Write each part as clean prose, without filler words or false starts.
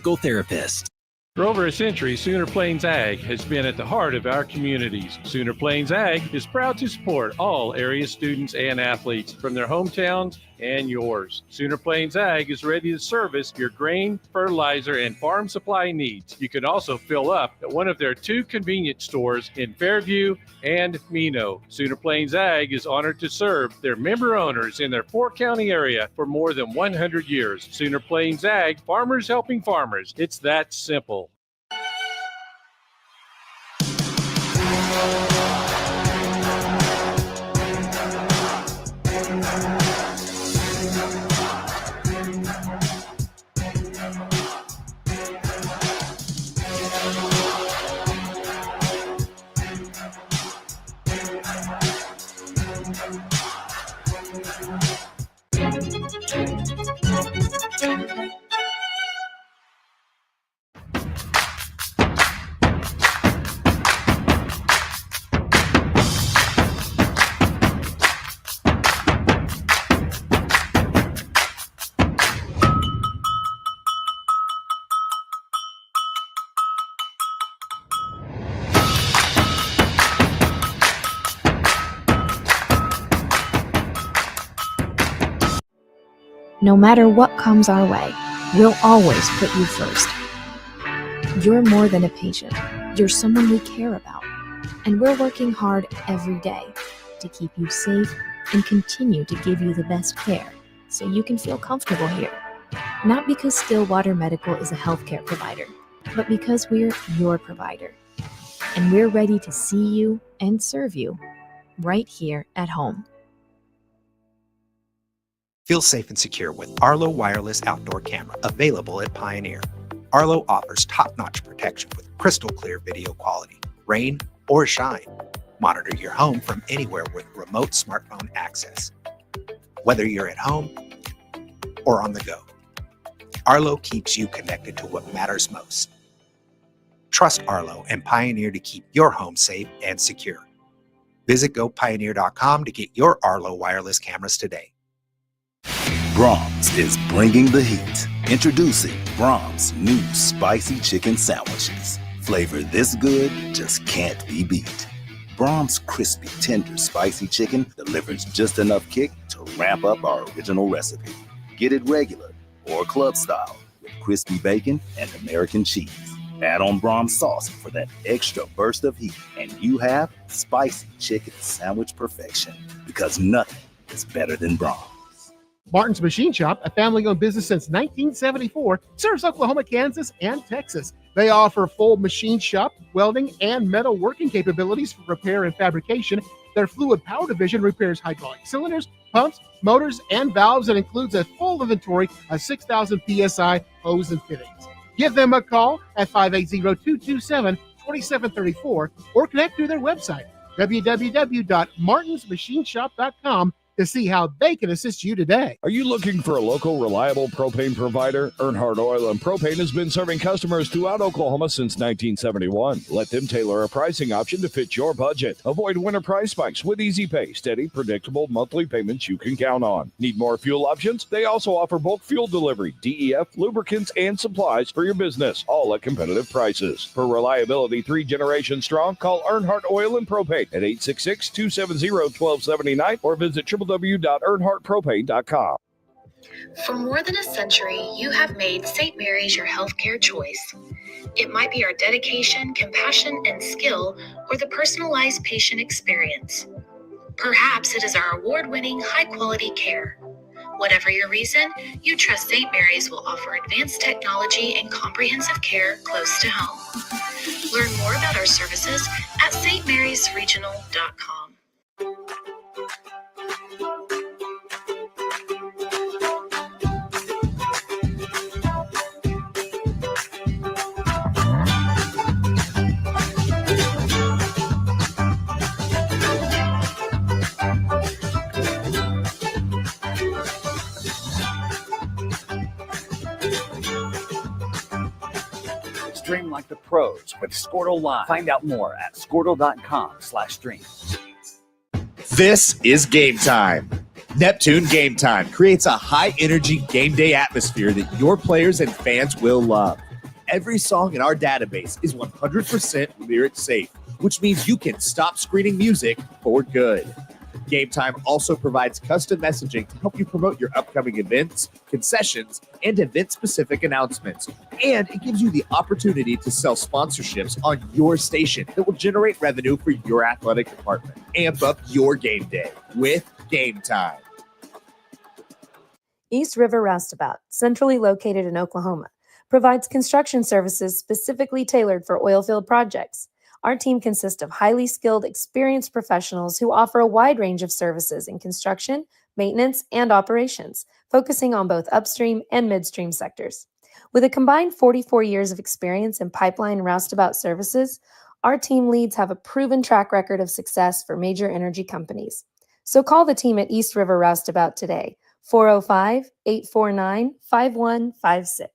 physical therapist. For over a century, Sooner Plains Ag has been at the heart of our communities. Sooner Plains Ag is proud to support all area students and athletes from their hometowns and yours. Sooner Plains Ag is ready to service your grain, fertilizer, and farm supply needs. You can also fill up at one of their 2 convenience stores in Fairview and Mino. Sooner Plains Ag is honored to serve their member owners in their 4-county area for more than 100 years. Sooner Plains Ag, farmers helping farmers. It's that simple. No matter what comes our way, we'll always put you first. You're more than a patient. You're someone we care about. And we're working hard every day to keep you safe and continue to give you the best care so you can feel comfortable here. Not because Stillwater Medical is a healthcare provider, but because we're your provider. And we're ready to see you and serve you right here at home. Feel safe and secure with Arlo Wireless Outdoor Camera, available at Pioneer. Arlo offers top-notch protection with crystal clear video quality, rain or shine. Monitor your home from anywhere with remote smartphone access. Whether you're at home or on the go, Arlo keeps you connected to what matters most. Trust Arlo and Pioneer to keep your home safe and secure. Visit gopioneer.com to get your Arlo wireless cameras today. Brahms is bringing the heat. Introducing Brahms' new spicy chicken sandwiches. Flavor this good just can't be beat. Brahms' crispy, tender, spicy chicken delivers just enough kick to ramp up our original recipe. Get it regular or club style with crispy bacon and American cheese. Add on Brahms sauce for that extra burst of heat, and you have spicy chicken sandwich perfection. Because nothing is better than Brahms. Martin's Machine Shop, a family-owned business since 1974, serves Oklahoma, Kansas, and Texas. They offer full machine shop, welding, and metal working capabilities for repair and fabrication. Their fluid power division repairs hydraulic cylinders, pumps, motors, and valves, and includes a full inventory of 6,000 PSI hose and fittings. Give them a call at 580-227-2734 or connect through their website, www.martinsmachineshop.com, to see how they can assist you today. Are you looking for a local, reliable propane provider? Earnhardt Oil and Propane has been serving customers throughout Oklahoma since 1971. Let them tailor a pricing option to fit your budget. Avoid winter price spikes with easy pay, steady, predictable monthly payments you can count on. Need more fuel options? They also offer bulk fuel delivery, DEF, lubricants, and supplies for your business, all at competitive prices. For reliability 3 generations strong, call Earnhardt Oil and Propane at 866-270-1279 or visit www.earnhardtpropane.com. For more than a century, you have made St. Mary's your healthcare choice. It might be our dedication, compassion, and skill, or the personalized patient experience. Perhaps it is our award-winning, high-quality care. Whatever your reason, you trust St. Mary's will offer advanced technology and comprehensive care close to home. Learn more about our services at stmarysregional.com. Stream like the pros with Squirtle Live. Find out more at squirtle.com/stream. This is Game Time. Neptune Game Time creates a high-energy game day atmosphere that your players and fans will love. every song in our database is 100% lyric safe, which means you can stop screening music for good. Game Time also provides custom messaging to help you promote your upcoming events, concessions, and event-specific announcements. And it gives you the opportunity to sell sponsorships on your station that will generate revenue for your athletic department. Amp up your game day with Game Time. East River Roustabout, centrally located in Oklahoma, provides construction services specifically tailored for oilfield projects. Our team consists of highly skilled, experienced professionals who offer a wide range of services in construction, maintenance, and operations, focusing on both upstream and midstream sectors. With a combined 44 years of experience in pipeline and roustabout services, our team leads have a proven track record of success for major energy companies. So call the team at East River Roustabout today, 405-849-5156.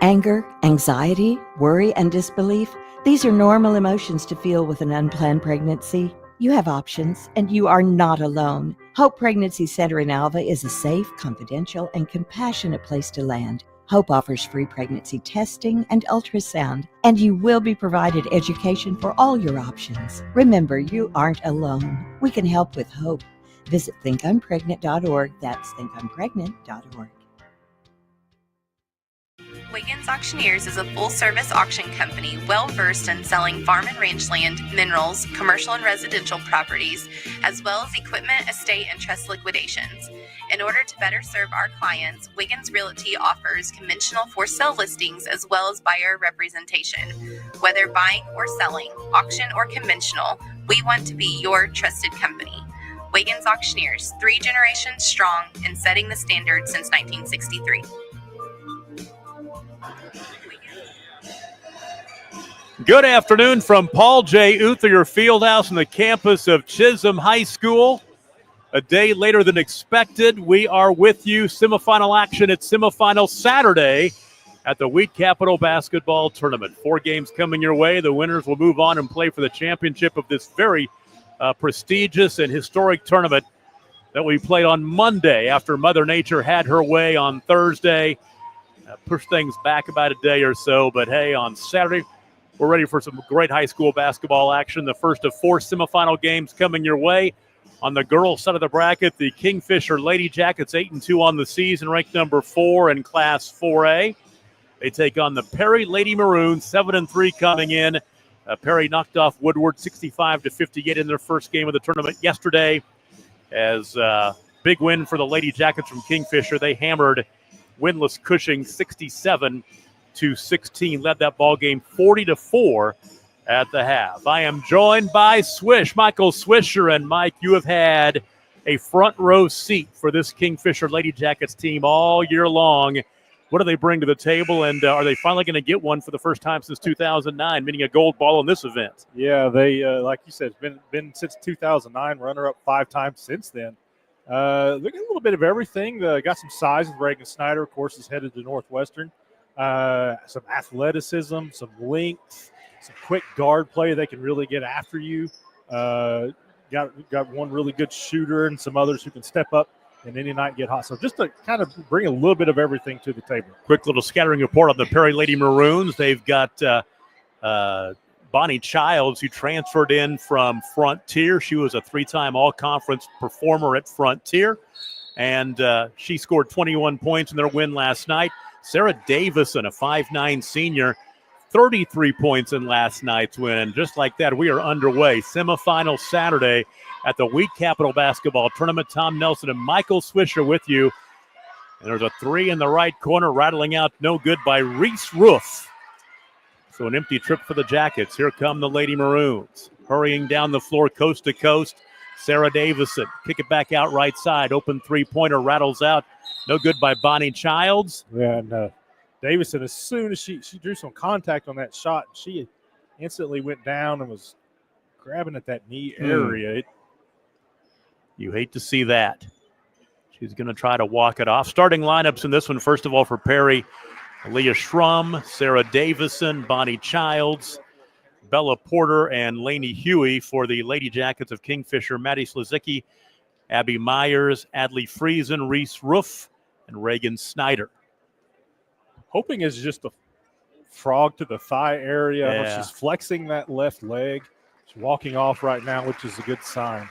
Anger, anxiety, worry, and disbelief, these are normal emotions to feel with an unplanned pregnancy. You have options, and you are not alone. Hope Pregnancy Center in Alva is a safe, confidential, and compassionate place to land. Hope offers free pregnancy testing and ultrasound, and you will be provided education for all your options. Remember, you aren't alone. We can help with hope. Visit thinkimpregnant.org. That's thinkimpregnant.org. Wiggins Auctioneers is a full-service auction company well-versed in selling farm and ranch land, minerals, commercial and residential properties, as well as equipment, estate, and trust liquidations. In order to better serve our clients, Wiggins Realty offers conventional for-sale listings as well as buyer representation. Whether buying or selling, auction or conventional, we want to be your trusted company. Wiggins Auctioneers, 3 generations strong and setting the standard since 1963. Good afternoon from Paul J. Uther Fieldhouse on the campus of Chisholm High School. A day later than expected, we are with you. Semifinal action at semifinal Saturday at the Wheat Capital Basketball Tournament. 4 games coming your way. The winners will move on and play for the championship of this very prestigious and historic tournament that we played on Monday after Mother Nature had her way on Thursday. Pushed things back about a day or so, but hey, on Saturday, we're ready for some great high school basketball action. The first of 4 semifinal games coming your way. On the girls' side of the bracket, the Kingfisher Lady Jackets, 8-2 on the season, ranked number 4 in Class 4A. They take on the Perry Lady Maroons, 7-3 coming in. Perry knocked off Woodward 65-58 in their first game of the tournament yesterday. As big win for the Lady Jackets from Kingfisher. They hammered winless Cushing 67-16, led that ball game 40-4 at the half. I am joined by Swish, Michael Swisher, and Mike, you have had a front row seat for this Kingfisher Lady Jackets team all year long. What do they bring to the table, and are they finally going to get one for the first time since 2009, meaning a gold ball in this event? Yeah, they, like you said, it's been since 2009, runner-up 5 times since then. Look at a little bit of everything. Got some size with Reagan Snyder, of course, is headed to Northwestern. Some athleticism, some length, some quick guard play. They can really get after you. Got one really good shooter and some others who can step up and any night get hot. So just to kind of bring a little bit of everything to the table. Quick little scattering report on the Perry Lady Maroons. They've got Bonnie Childs, who transferred in from Frontier. She was a 3-time all-conference performer at Frontier, and she scored 21 points in their win last night. Sarah Davison, a 5'9 senior, 33 points in last night's win. And just like that, we are underway. Semifinal Saturday at the Wheat Capital Basketball Tournament. Tom Nelson and Michael Swisher with you. And there's a 3 in the right corner, rattling out no good by Reese Roof. So an empty trip for the Jackets. Here come the Lady Maroons. Hurrying down the floor coast to coast. Sarah Davison, kick it back out right side. Open 3-pointer rattles out. No good by Bonnie Childs. Yeah, and Davison, as soon as she drew some contact on that shot, she instantly went down and was grabbing at that knee area. You hate to see that. She's going to try to walk it off. Starting lineups in this one, first of all, for Perry, Leah Schrum, Sarah Davison, Bonnie Childs, Bella Porter, and Lainey Huey. For the Lady Jackets of Kingfisher, Maddie Slazicki, Abby Myers, Adley Friesen, Reese Roof, and Reagan Snyder. Hoping is just a frog to the thigh area. Yeah. She's flexing that left leg. She's walking off right now, which is a good sign.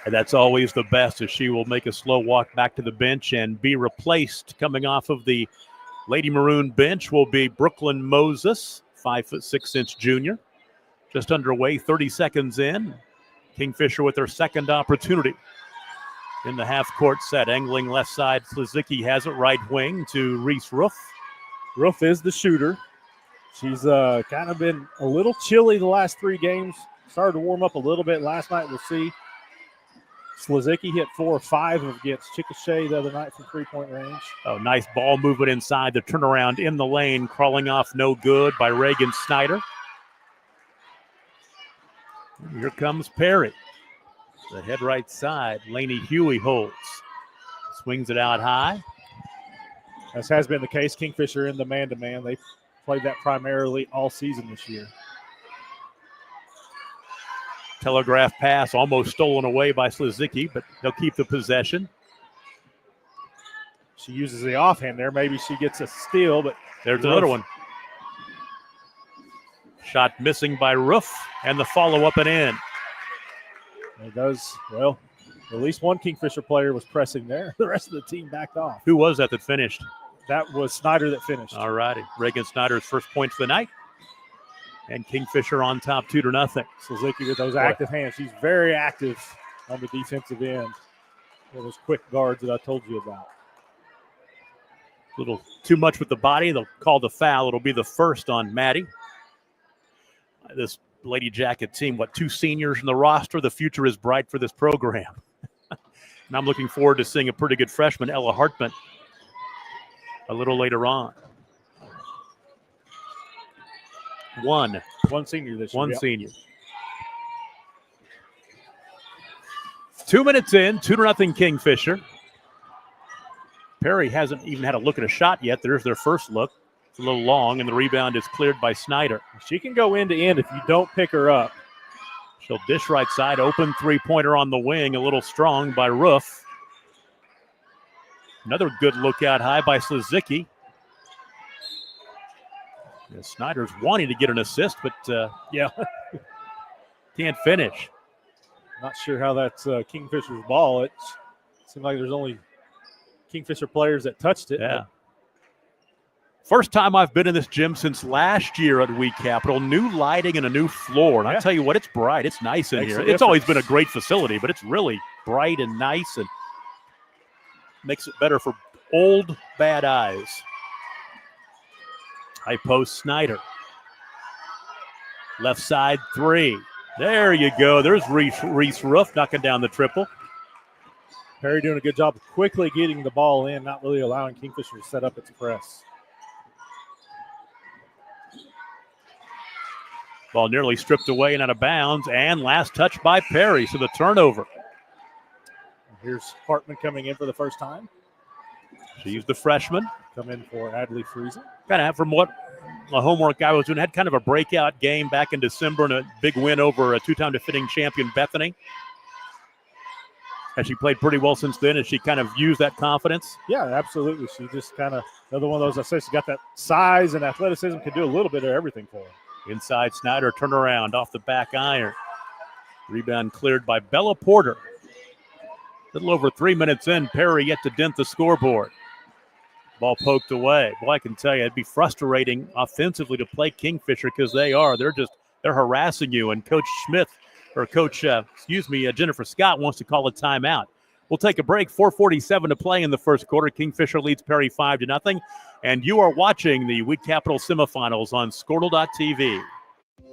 And that's always the best, as she will make a slow walk back to the bench and be replaced. Coming off of the Lady Maroon bench will be Brooklyn Moses, 5'6" junior. Just underway, 30 seconds in. Kingfisher with their second opportunity in the half-court set. Angling left side, Slizicki has it right wing to Reese Roof. Roof is the shooter. She's kind of been a little chilly the last 3 games. Started to warm up a little bit last night. We'll see. Slizicki hit 4 or 5 against Chickasha the other night from 3-point range. Oh, nice ball movement inside. The turnaround in the lane, crawling off no good by Reagan Snyder. Here comes Perry. The head right side. Laney Huey holds. Swings it out high. As has been the case, Kingfisher in the man-to-man. They played that primarily all season this year. Telegraph pass almost stolen away by Slizicki, but they'll keep the possession. She uses the offhand there. Maybe she gets a steal, but there's another one. Shot missing by Roof, and the follow-up and in. It does, well, at least one Kingfisher player was pressing there. The rest of the team backed off. Who was that finished? That was Snyder that finished. All righty. Reagan Snyder's first point for the night. And Kingfisher on top 2-0. Suzuki with those active hands. She's very active on the defensive end. Those quick guards that I told you about. A little too much with the body. They'll call the foul. It'll be the first on Maddie. This Lady Jacket team, 2 seniors in the roster. The future is bright for this program. And I'm looking forward to seeing a pretty good freshman, Ella Hartman, a little later on. One senior this year. One senior. 2 minutes in, 2-0 Kingfisher. Perry hasn't even had a look at a shot yet. There's their first look. It's a little long, and the rebound is cleared by Snyder. She can go end to end if you don't pick her up. She'll dish right side. Open three-pointer on the wing. A little strong by Roof. Another good look out high by Slizicki. Yeah, Snyder's wanting to get an assist, but can't finish. Not sure how that's Kingfisher's ball. It seemed like there's only Kingfisher players that touched it. Yeah. First time I've been in this gym since last year at Week Capital. New lighting and a new floor. And I tell you what, it's bright. It's nice in here. It's always been a great facility, but it's really bright and nice and makes it better for old bad eyes. High post Snyder. Left side 3. There you go. There's Reese Roof knocking down the triple. Perry doing a good job of quickly getting the ball in, not really allowing Kingfisher to set up its press. Ball nearly stripped away and out of bounds, and last touch by Perry, so the turnover. Here's Hartman coming in for the first time. She's the freshman. Come in for Adley Friesen. Kind of from what the homework I was doing, had kind of a breakout game back in December and a big win over a 2-time defending champion Bethany. Has she played pretty well since then? Has she kind of used that confidence? Yeah, absolutely. She just kind of, another one of those, I said, she got that size and athleticism, can do a little bit of everything for her. Inside Snyder, turnaround off the back iron. Rebound cleared by Bella Porter. A little over 3 minutes in, Perry yet to dent the scoreboard. Ball poked away. Boy, I can tell you, it'd be frustrating offensively to play Kingfisher because they're harassing you. And Coach Jennifer Scott wants to call a timeout. We'll take a break. 4:47 to play in the first quarter. Kingfisher leads Perry 5-0. And you are watching the Week Capital semifinals on Squirtle.tv.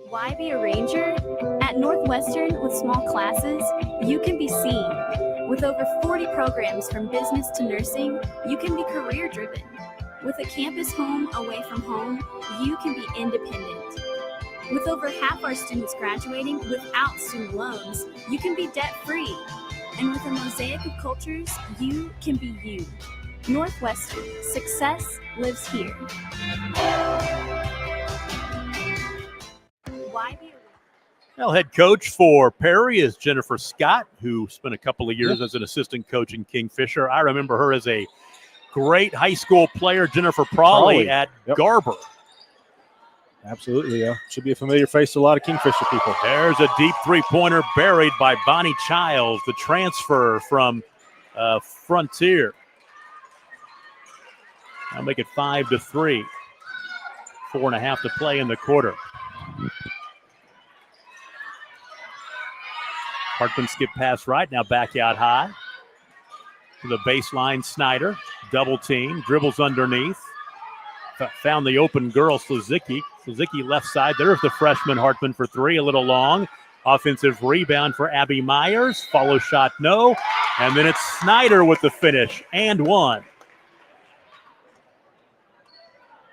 Why be a ranger? At Northwestern, with small classes, you can be seen. With over 40 programs from business to nursing, you can be career-driven. With a campus home away from home, you can be independent. With over half our students graduating without student loans, you can be debt-free. And with a mosaic of cultures, you can be you. Northwestern, success lives here. Why be a Well, head coach for Perry is Jennifer Scott, who spent a couple of years as an assistant coach in Kingfisher. I remember her as a great high school player Jennifer Prawley at Garber. Absolutely, yeah. Should be a familiar face to a lot of Kingfisher people. There's a deep three-pointer buried by Bonnie Childs, the transfer from Frontier. I'll make it 5-3. 4.5 to play in the quarter. Hartman skip pass right, now back out high. To the baseline, Snyder, double team, dribbles underneath. Found the open girl, Slazicki. Slazicki left side, there's the freshman Hartman for three, a little long. Offensive rebound for Abby Myers, follow shot no. And then it's Snyder with the finish, and one.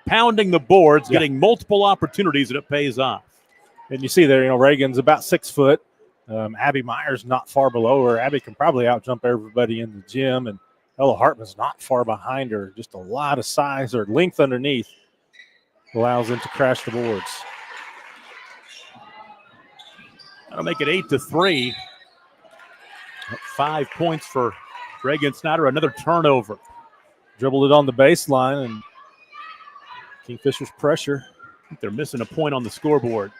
Pounding the boards, getting multiple opportunities, and it pays off. And you see there, Reagan's about 6 foot. Abby Myers not far below her. Abby can probably outjump everybody in the gym, and Ella Hartman's not far behind her. Just a lot of size or length underneath allows them to crash the boards. That'll make it 8-3. 5 points for Reagan Snyder. Another turnover. Dribbled it on the baseline, and Kingfisher's pressure. I think they're missing a point on the scoreboard.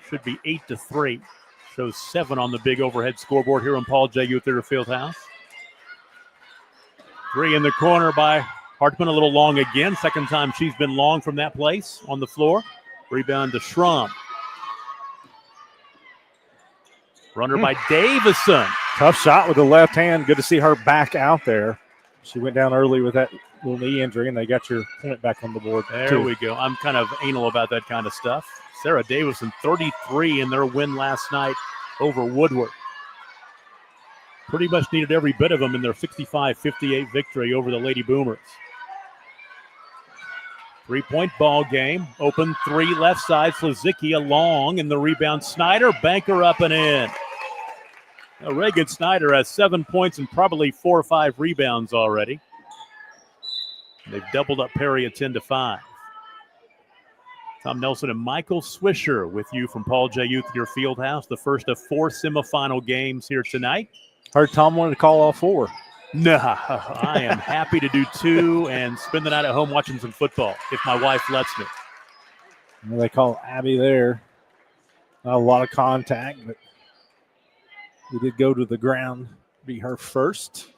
Should be 8-3. Shows 7 on the big overhead scoreboard here on Paul J. Youth Theater Fieldhouse. 3 in the corner by Hartman, a little long again. Second time she's been long from that place on the floor. Rebound to Schramm. Runner by Davison. Tough shot with the left hand. Good to see her back out there. She went down early with that little knee injury, and they got your point back on the board. There we go. I'm kind of anal about that kind of stuff. Sarah Davison, 33 in their win last night over Woodward. Pretty much needed every bit of them in their 65-58 victory over the Lady Boomers. 3-point ball game. Open three left side. Slazicki along, and the rebound. Snyder, banker up and in. Now, Reagan Snyder has 7 points and probably 4 or 5 rebounds already. They've doubled up Perry at 10-5. Tom Nelson and Michael Swisher with you from Paul J. Youth, your Fieldhouse. The first of 4 semifinal games here tonight. Heard Tom wanted to call all 4. Nah, I am happy to do 2 and spend the night at home watching some football if my wife lets me. Well, they call Abby there. Not a lot of contact, but we did go to the ground. Be her first.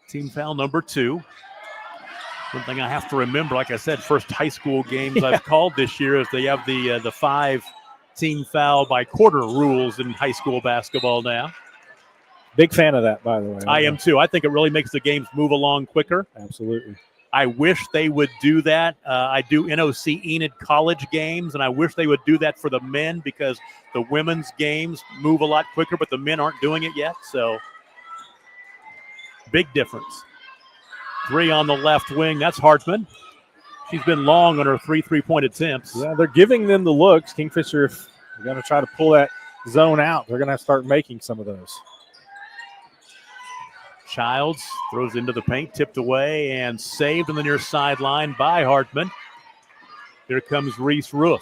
Team foul number 2. One thing I have to remember, like I said, first high school games I've called this year is they have the 5 team foul by quarter rules in high school basketball now. Big fan of that, by the way. I am too. I think it really makes the games move along quicker. Absolutely. I wish they would do that. I do NOC Enid college games, and I wish they would do that for the men because the women's games move a lot quicker, but the men aren't doing it yet. So, big difference. 3 on the left wing. That's Hartman. She's been long on her 3 3-point attempts. Yeah, they're giving them the looks. Kingfisher, if they're going to try to pull that zone out, they're going to have to start making some of those. Childs throws into the paint, tipped away, and saved on the near sideline by Hartman. Here comes Reese Roof.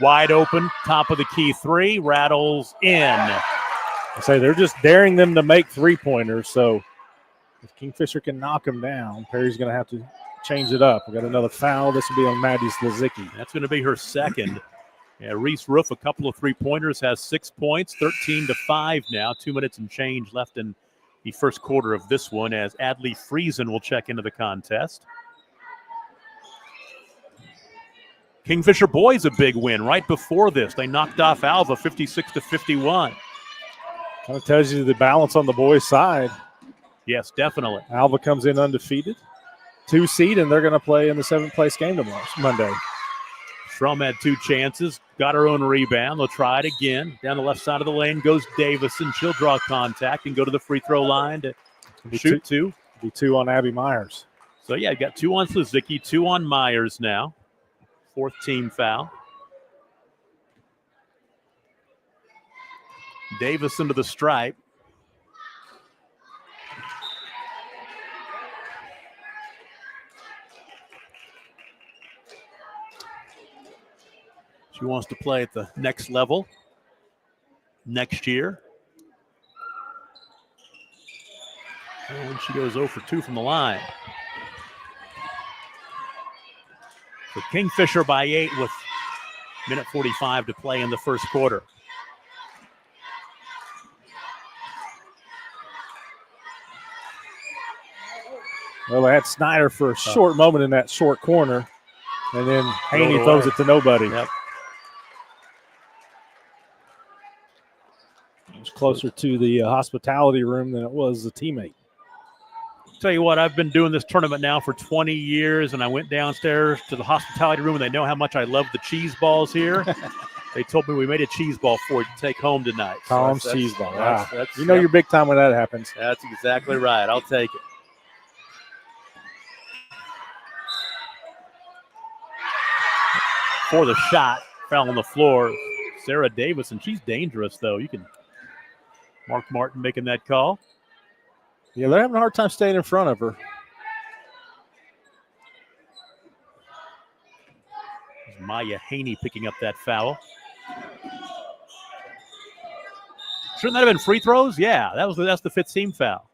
Wide open, top of the key 3, rattles in. I say they're just daring them to make 3-pointers, so if Kingfisher can knock them down, Perry's going to have to change it up. We got another foul. This will be on Maddie Slazicki. That's going to be her second. Yeah, Reese Roof, a couple of 3-pointers, has 6 points, 13-5 now. 2 minutes and change left in the first quarter of this one as Adley Friesen will check into the contest. Kingfisher boys a big win right before this. They knocked off Alva 56-51. Kind of tells you the balance on the boys' side. Yes, definitely. Alva comes in undefeated. 2 seed, and they're going to play in the 7th place game tomorrow, Monday. Schrum had 2 chances, got her own rebound. They'll try it again. Down the left side of the lane goes Davison. She'll draw contact and go to the free throw line to shoot 2. Be 2 on Abby Myers. So, yeah, you got 2 on Slazicki, 2 on Myers now. 4th team foul. Davison to the stripe. She wants to play at the next level next year. And she goes 0 for 2 from the line. So Kingfisher by 8 with minute 45 to play in the first quarter. Well, they had Snyder for a short moment in that short corner, and then Haney throws it to nobody. Yep. It was closer to the hospitality room than it was the teammate. Tell you what, I've been doing this tournament now for 20 years, and I went downstairs to the hospitality room, and they know how much I love the cheese balls here. They told me we made a cheese ball for you to take home tonight. Tom's cheese ball. Wow. You're big time when that happens. That's exactly right. I'll take it. For the shot, fell on the floor. Sarah Davis, and she's dangerous, though. Mark Martin making that call. Yeah, they're having a hard time staying in front of her. Maya Haney picking up that foul. Shouldn't that have been free throws? Yeah, that's the fifth team foul.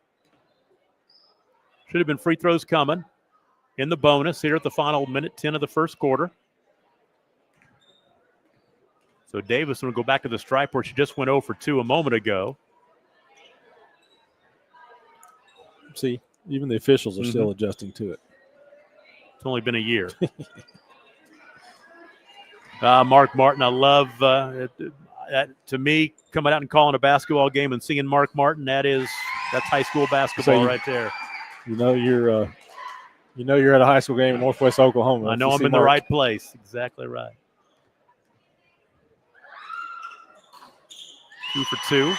Should have been free throws coming in the bonus here at the final minute 10 of the first quarter. So Davis will go back to the stripe where she just went 0 for 2 a moment ago. See, even the officials are still adjusting to it. It's only been a year. Mark Martin, I love to me, coming out and calling a basketball game and seeing Mark Martin, that's high school basketball right there. You know you're at a high school game in Northwest Oklahoma. I know I'm in the right place. Exactly right. 2 for 2.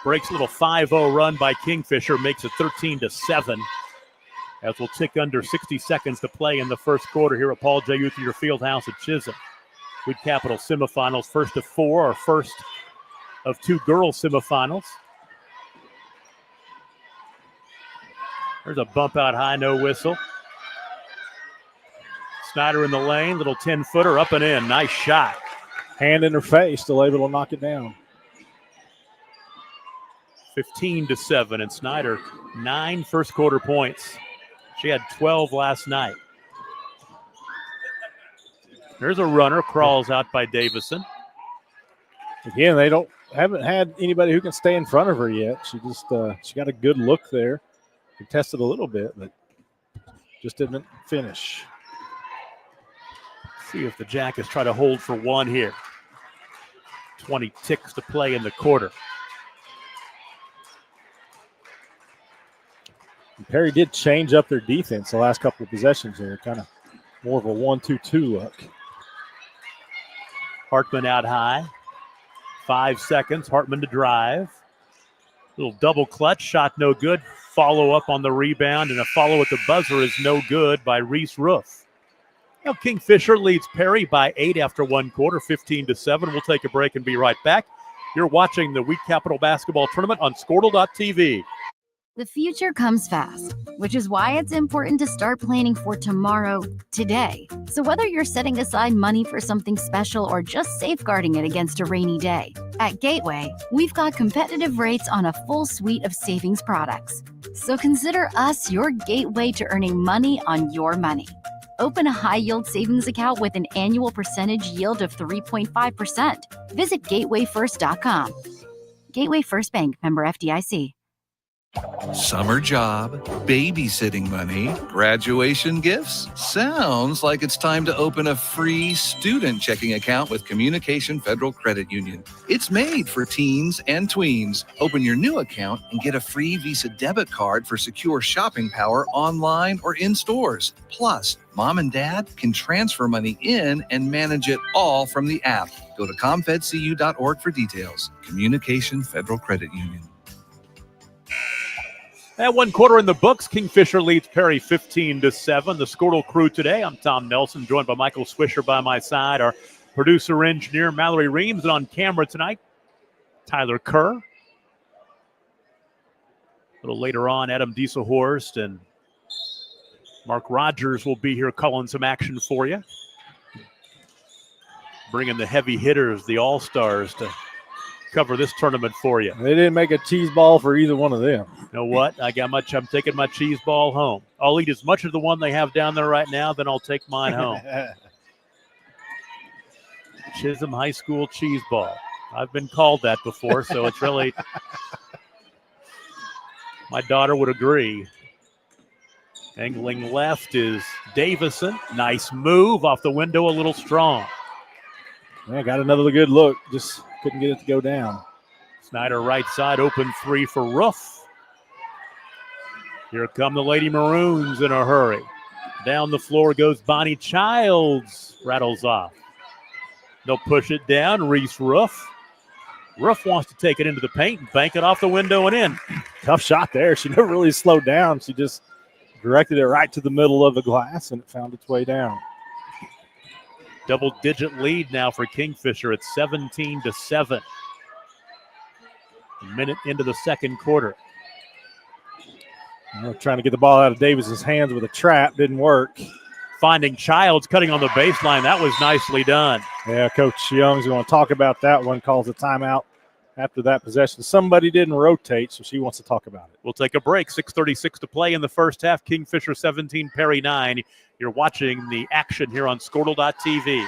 Breaks a little 5-0 run by Kingfisher, makes it 13-7. As we'll tick under 60 seconds to play in the first quarter here at Paul J. Uther Fieldhouse at Chisholm. Weed Capital semifinals, first of 4, or first of 2 girls semifinals. There's a bump out high, no whistle. Snyder in the lane, little 10-footer up and in. Nice shot. Hand in her face, still able to knock it down. 15-7, and Snyder 9 first quarter points. She had 12 last night. There's a runner, crawls out by Davison. Again, they haven't had anybody who can stay in front of her yet. She just she got a good look there. Contested a little bit, but just didn't finish. See if the Jackets try to hold for one here. 20 ticks to play in the quarter. And Perry did change up their defense the last couple of possessions there, kind of more of a 1-2-2 look. Hartman out high. 5 seconds. Hartman to drive. Little double clutch shot, no good. Follow up on the rebound, and a follow at the buzzer is no good by Reese Roof. Now Kingfisher leads Perry by 8 after one quarter, 15-7. We'll take a break and be right back. You're watching the Weed Capital Basketball Tournament on Squirtle.tv. The future comes fast, which is why it's important to start planning for tomorrow today. So whether you're setting aside money for something special or just safeguarding it against a rainy day, at Gateway, we've got competitive rates on a full suite of savings products. So consider us your gateway to earning money on your money. Open a high-yield savings account with an annual percentage yield of 3.5%. Visit gatewayfirst.com. Gateway First Bank, member FDIC. Summer job, babysitting money, graduation gifts. Sounds like it's time to open a free student checking account with Communication Federal Credit Union. It's made for teens and tweens. Open your new account and get a free Visa debit card for secure shopping power online or in stores. Plus, mom and dad can transfer money in and manage it all from the app. Go to comfedcu.org for details. Communication Federal Credit Union. At one quarter in the books, Kingfisher leads Perry 15-7. The Squirtle crew today. I'm Tom Nelson, joined by Michael Swisher by my side, our producer engineer Mallory Reams, and on camera tonight, Tyler Kerr. A little later on, Adam Dieselhorst and Mark Rogers will be here calling some action for you. Bringing the heavy hitters, the all-stars, to cover this tournament for you. They didn't make a cheese ball for either one of them. You know what? I'm taking my cheese ball home. I'll eat as much of the one they have down there right now, then I'll take mine home. Chisholm High School cheese ball. I've been called that before, so it's really my daughter would agree. Angling left is Davison. Nice move off the window, a little strong. Yeah, got another good look. Just couldn't get it to go down. Snyder right side, open 3 for Roof. Here come the Lady Maroons in a hurry. Down the floor goes Bonnie Childs. Rattles off. They'll push it down. Reese Roof. Roof wants to take it into the paint and bank it off the window and in. Tough shot there. She never really slowed down. She just directed it right to the middle of the glass, and it found its way down. Double-digit lead now for Kingfisher at 17-7. A minute into the second quarter. Trying to get the ball out of Davis's hands with a trap. Didn't work. Finding Childs cutting on the baseline. That was nicely done. Yeah, Coach Young's going to talk about that one. Calls a timeout after that possession. Somebody didn't rotate, so she wants to talk about it. We'll take a break. 6:36 to play in the first half. Kingfisher 17, Perry 9. You're watching the action here on Squirtle.tv.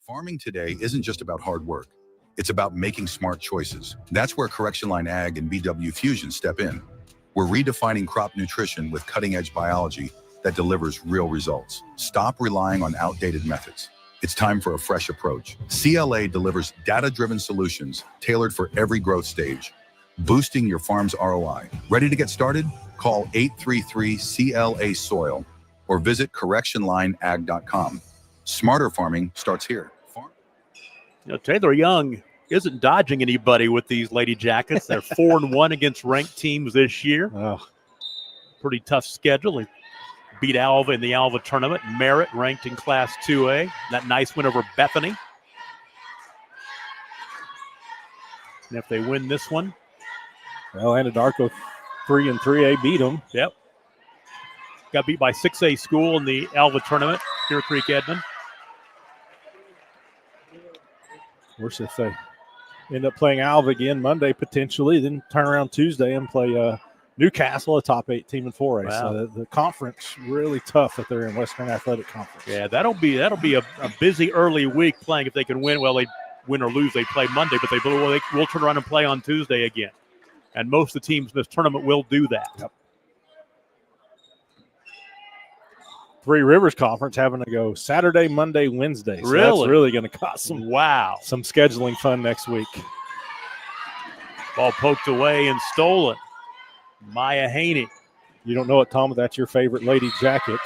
Farming today isn't just about hard work. It's about making smart choices. That's where Correction Line Ag and BW Fusion step in. We're redefining crop nutrition with cutting-edge biology that delivers real results. Stop relying on outdated methods. It's time for a fresh approach. CLA delivers data-driven solutions tailored for every growth stage, boosting your farm's ROI. Ready to get started? Call 833-CLA-SOIL or visit correctionlineag.com. Smarter farming starts here. Taylor Young isn't dodging anybody with these Lady Jackets. They're 4-1 against ranked teams this year. Oh. Pretty tough schedule. They beat Alva in the Alva tournament. Merritt ranked in Class 2A. That nice win over Bethany. And if they win this one. Well, Anadarko 3 and 3A beat them. Yep. Got beat by 6A school in the Alva tournament. Deer Creek Edmond. Worse if they end up playing Alva again Monday potentially, then turn around Tuesday and play Newcastle, a top 8 team in 4A. Wow. So the conference really tough that they're in Western Athletic Conference. Yeah, that'll be a busy early week playing if they can win. Well, they win or lose, they play Monday, but they will turn around and play on Tuesday again. And most of the teams in this tournament will do that. Yep. Three Rivers Conference having to go Saturday, Monday, Wednesday. So Really? that's really going to cost some scheduling fun next week. Ball poked away and stolen. Maya Haney. You don't know it, Tom, but that's your favorite Lady Jacket.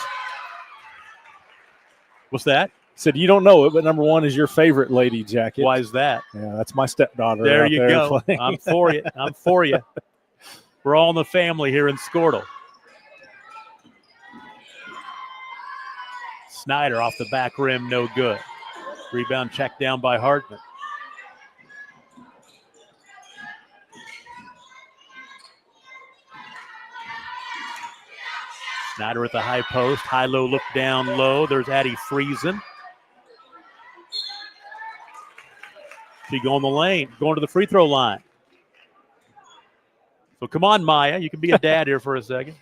What's that? Said you don't know it, but number 1 is your favorite Lady Jacket. Why is that? Yeah, that's my stepdaughter. There out you there go. playing. I'm for you. I'm for you. We're all in the family here in Squirtle. Snyder off the back rim, no good. Rebound checked down by Hartman. Snyder at the high post. High-low look down low. There's Addie Friesen. She go in the lane, going to the free throw line. So come on, Maya. You can be a dad here for a second.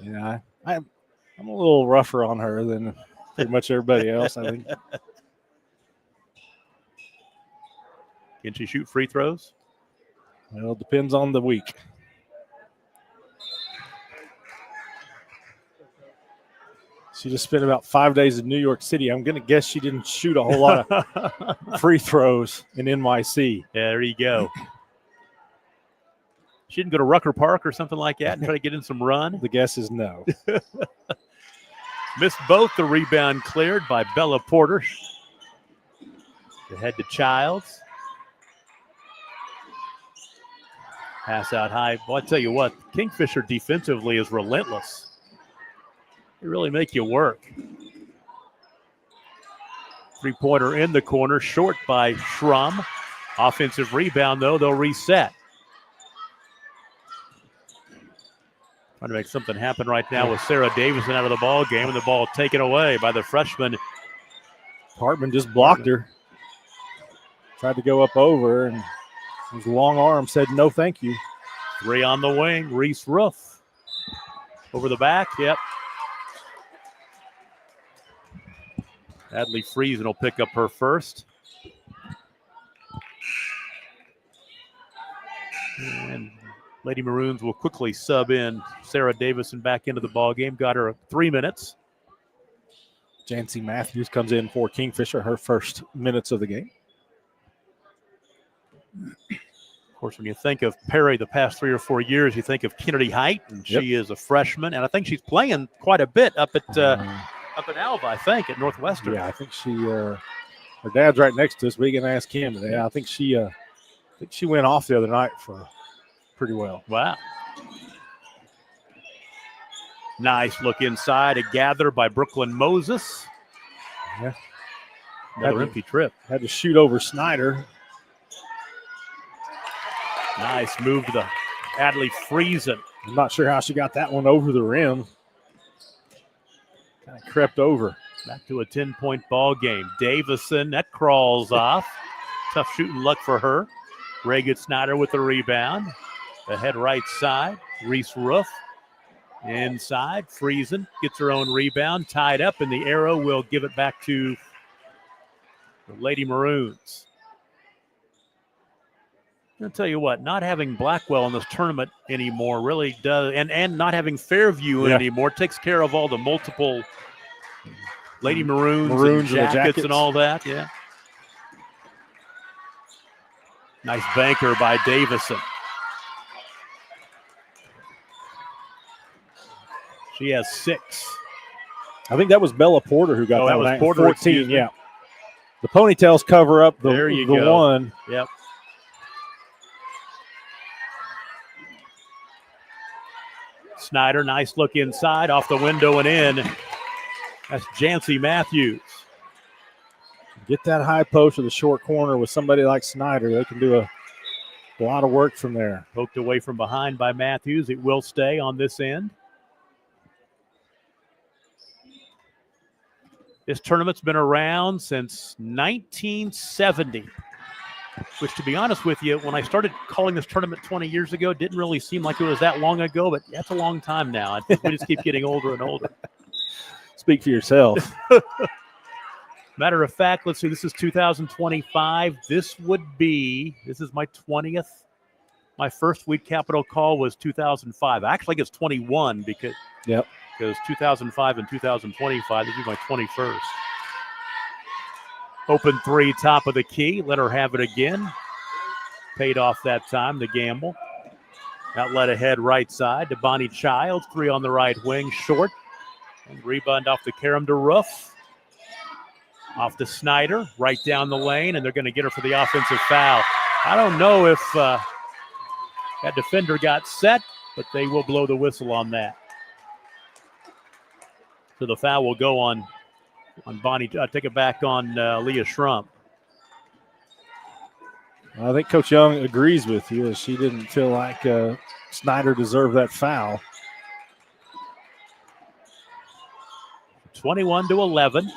Yeah, I'm a little rougher on her than pretty much everybody else, I think. Can she shoot free throws? Well, it depends on the week. She just spent about 5 days in New York City. I'm going to guess she didn't shoot a whole lot of free throws in NYC. Yeah, there you go. She didn't go to Rucker Park or something like that and try to get in some run? The guess is no. Missed both. The rebound cleared by Bella Porter. Ahead to Childs. Pass out high. Well, I tell you what, Kingfisher defensively is relentless. They really make you work. Three-pointer in the corner, short by Schrum. Offensive rebound, though, they'll reset. Trying to make something happen right now with Sarah Davison out of the ball game, and the ball taken away by the freshman. Hartman just blocked her. Tried to go up over, and His long arm said no thank you. 3 on the wing. Reese Roof over the back. Yep. Adley Friesen will pick up her first. And Lady Maroons will quickly sub in Sarah Davison back into the ball game. Got her 3 minutes. Jancy Matthews comes in for Kingfisher, her first minutes of the game. Of course, when you think of Perry the past 3 or 4 years, you think of Kennedy Height, and she is a freshman, and I think she's playing quite a bit up at Alva, I think, at Northwestern. Yeah, I think she her dad's right next to us. We can ask him. Yeah, I think she went off the other night for pretty well. Wow. Nice look inside. A gather by Brooklyn Moses. Yeah. Another empty trip. Had to shoot over Snyder. Nice move to the Adley Friesen. I'm not sure how she got that one over the rim. Kind of crept over. Back to a 10-point ball game. Davison, that crawls off. Tough shooting luck for her. Reagan Snyder with the rebound. Ahead right side. Reese Roof. Inside. Friesen gets her own rebound. Tied up, and the arrow will give it back to the Lady Maroons. I'll tell you what, not having Blackwell in this tournament anymore really does, and not having Fairview anymore takes care of all the multiple Lady Maroons and jackets and all that. Yeah. Nice banker by Davison. She has 6. I think that was Bella Porter who got that was one. Porter, 14, yeah. The ponytails cover up the go. One. Yep. Snyder, nice look inside, off the window and in. That's Jancy Matthews. Get that high post or the short corner with somebody like Snyder. They can do a lot of work from there. Poked away from behind by Matthews. It will stay on this end. This tournament's been around since 1970. Which, to be honest with you, when I started calling this tournament 20 years ago, it didn't really seem like it was that long ago, but that's a long time now. We just keep getting older and older. Speak for yourself. Matter of fact, let's see, this is 2025. This is my 20th. My first Weed Capital call was 2005. Actually, I think it's 21 because 2005 and 2025, this is my 21st. Open 3, top of the key. Let her have it again. Paid off that time, the gamble. Outlet ahead right side to Bonnie Childs. 3 on the right wing, short. And rebound off the carom to Roof. Off to Snyder, right down the lane, and they're going to get her for the offensive foul. I don't know if that defender got set, but they will blow the whistle on that. So the foul will go on Bonnie. Take it back on Leah Schrump. I think Coach Young agrees with you. She didn't feel like Snyder deserved that foul. 21-11.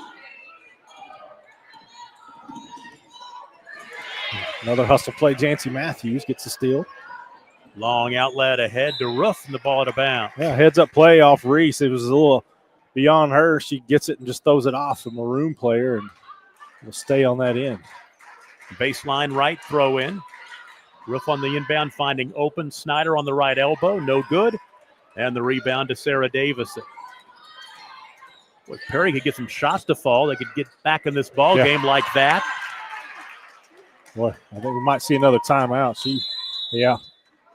Another hustle play. Jancy Matthews gets the steal. Long outlet ahead to Roof, and the ball out of bounds. Yeah, heads up play off Reese. It was a little beyond her. She gets it and just throws it off the Maroon player, and will stay on that end. Baseline right, throw in. Roof on the inbound, finding open. Snyder on the right elbow, no good. And the rebound to Sarah Davison. If Perry could get some shots to fall, they could get back in this ball game like that. Boy, I think we might see another timeout.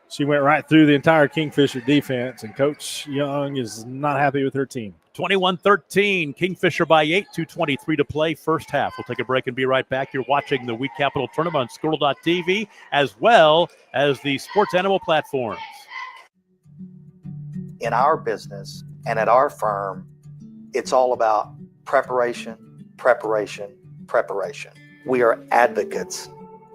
She went right through the entire Kingfisher defense, and Coach Young is not happy with her team. 21-13, Kingfisher by 8, 2:23 to play, first half. We'll take a break and be right back. You're watching the Weed Capital Tournament on Squirtle.tv as well as the Sports Animal platforms. In our business and at our firm, it's all about preparation, preparation, preparation. We are advocates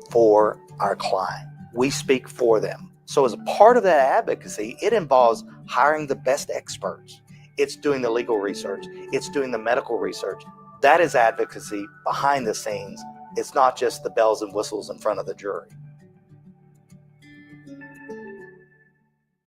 for our client. We speak for them. So as a part of that advocacy, it involves hiring the best experts. It's doing the legal research. It's doing the medical research. That is advocacy behind the scenes. It's not just the bells and whistles in front of the jury.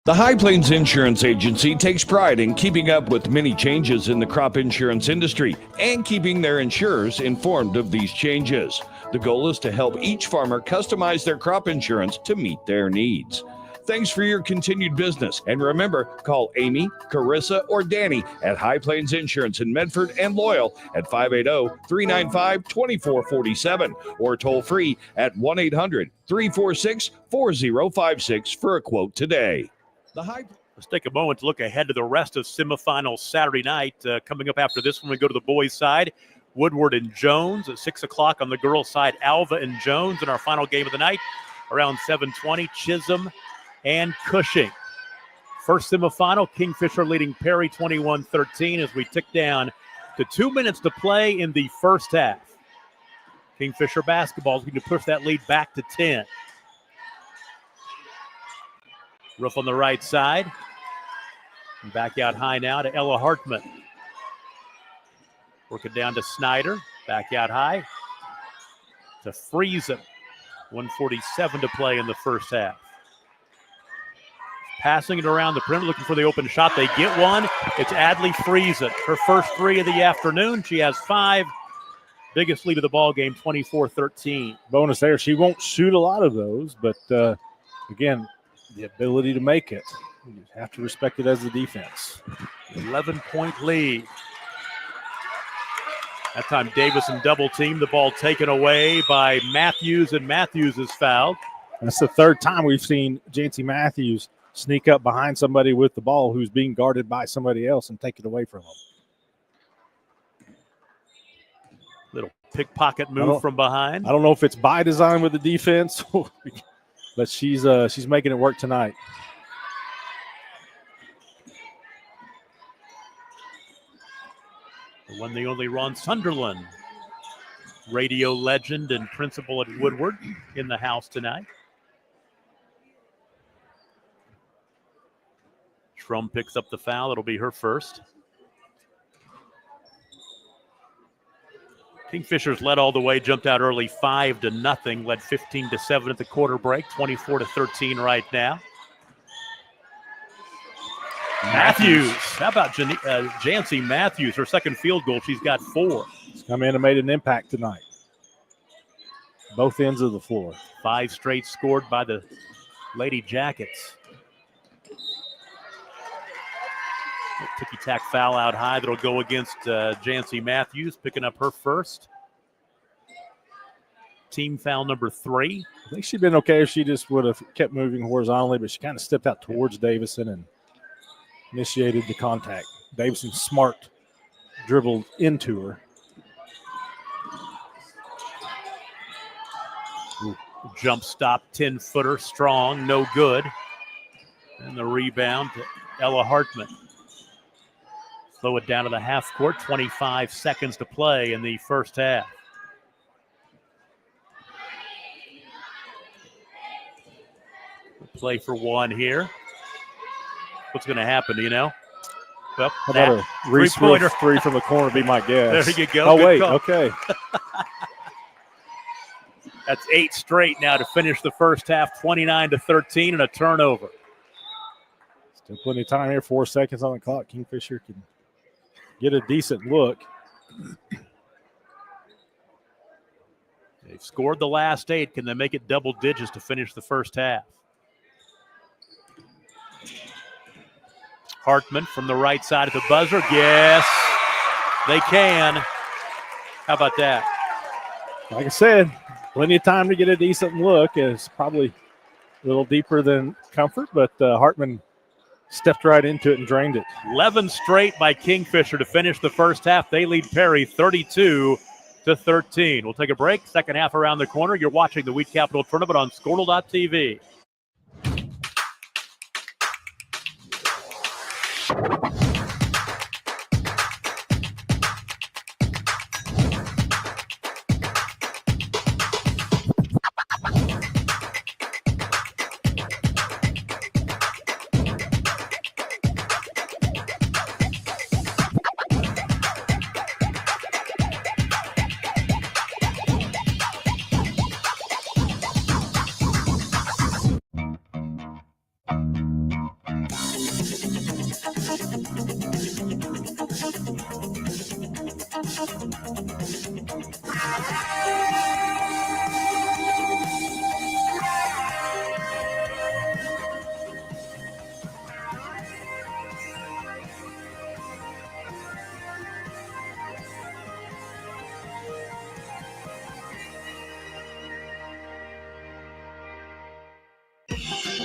The High Plains Insurance Agency takes pride in keeping up with many changes in the crop insurance industry and keeping their insurers informed of these changes. The goal is to help each farmer customize their crop insurance to meet their needs. Thanks for your continued business. And remember, call Amy, Carissa, or Danny at High Plains Insurance in Medford and Loyal at 580-395-2447 or toll free at 1-800-346-4056 for a quote today. Let's take a moment to look ahead to the rest of semifinals Saturday night. Coming up after this one, we go to the boys' side. Woodward and Jones at 6 o'clock on the girls' side. Alva and Jones in our final game of the night around 7:20. Chisholm and Cushing. First semifinal, Kingfisher leading Perry 21-13 as we tick down to 2 minutes to play in the first half. Kingfisher basketball is going to push that lead back to 10. Roof on the right side. And back out high now to Ella Hartman. Work it down to Snyder. Back out high to Friesen. 1:47 to play in the first half. Passing it around the perimeter, looking for the open shot. They get one. It's Adley Friesen. Her first three of the afternoon. She has 5. Biggest lead of the ball game, 24-13. Bonus there. She won't shoot a lot of those, but again, the ability to make it. You have to respect it as a defense. 11-point lead. That time Davis and double team. The ball taken away by Matthews, and Matthews is fouled. That's the third time we've seen Jancy Matthews sneak up behind somebody with the ball who's being guarded by somebody else and take it away from them. Little pickpocket move from behind. I don't know if it's by design with the defense, but she's making it work tonight. The one, the only Ron Sunderland, radio legend and principal at Woodward, in the house tonight. Schrum picks up the foul. It'll be her first. Kingfishers led all the way, jumped out early 5-0, led 15-7 at the quarter break, 24-13 right now. Matthews, how about Jancy Matthews, her second field goal? She's got 4. She's come in and made an impact tonight. Both ends of the floor. 5 straight scored by the Lady Jackets. Ticky-tack foul out high that'll go against Jancy Matthews, picking up her first. Team foul number 3. I think she'd been okay if she just would have kept moving horizontally, but she kind of stepped out towards Davison and initiated the contact. Davison smart dribbled into her. Ooh, jump stop, 10-footer, strong, no good. And the rebound to Ella Hartman. Slow it down to the half court, 25 seconds to play in the first half. Play for one here. What's going to happen, do you know? Well, how about a Reese Wolf 3 from the corner be my guess. There you go. Oh, good wait, call. okay. That's 8 straight now to finish the first half, 29-13 and a turnover. Still plenty of time here, 4 seconds on the clock. Kingfisher can get a decent look. They've scored the last 8. Can they make it double digits to finish the first half? Hartman from the right side of the buzzer. Yes, they can. How about that? Like I said, plenty of time to get a decent look. It's probably a little deeper than comfort, but Hartman stepped right into it and drained it. 11 straight by Kingfisher to finish the first half. They lead Perry 32-13. We'll take a break. Second half around the corner. You're watching the Wheat Capital Tournament on Squirtle.tv.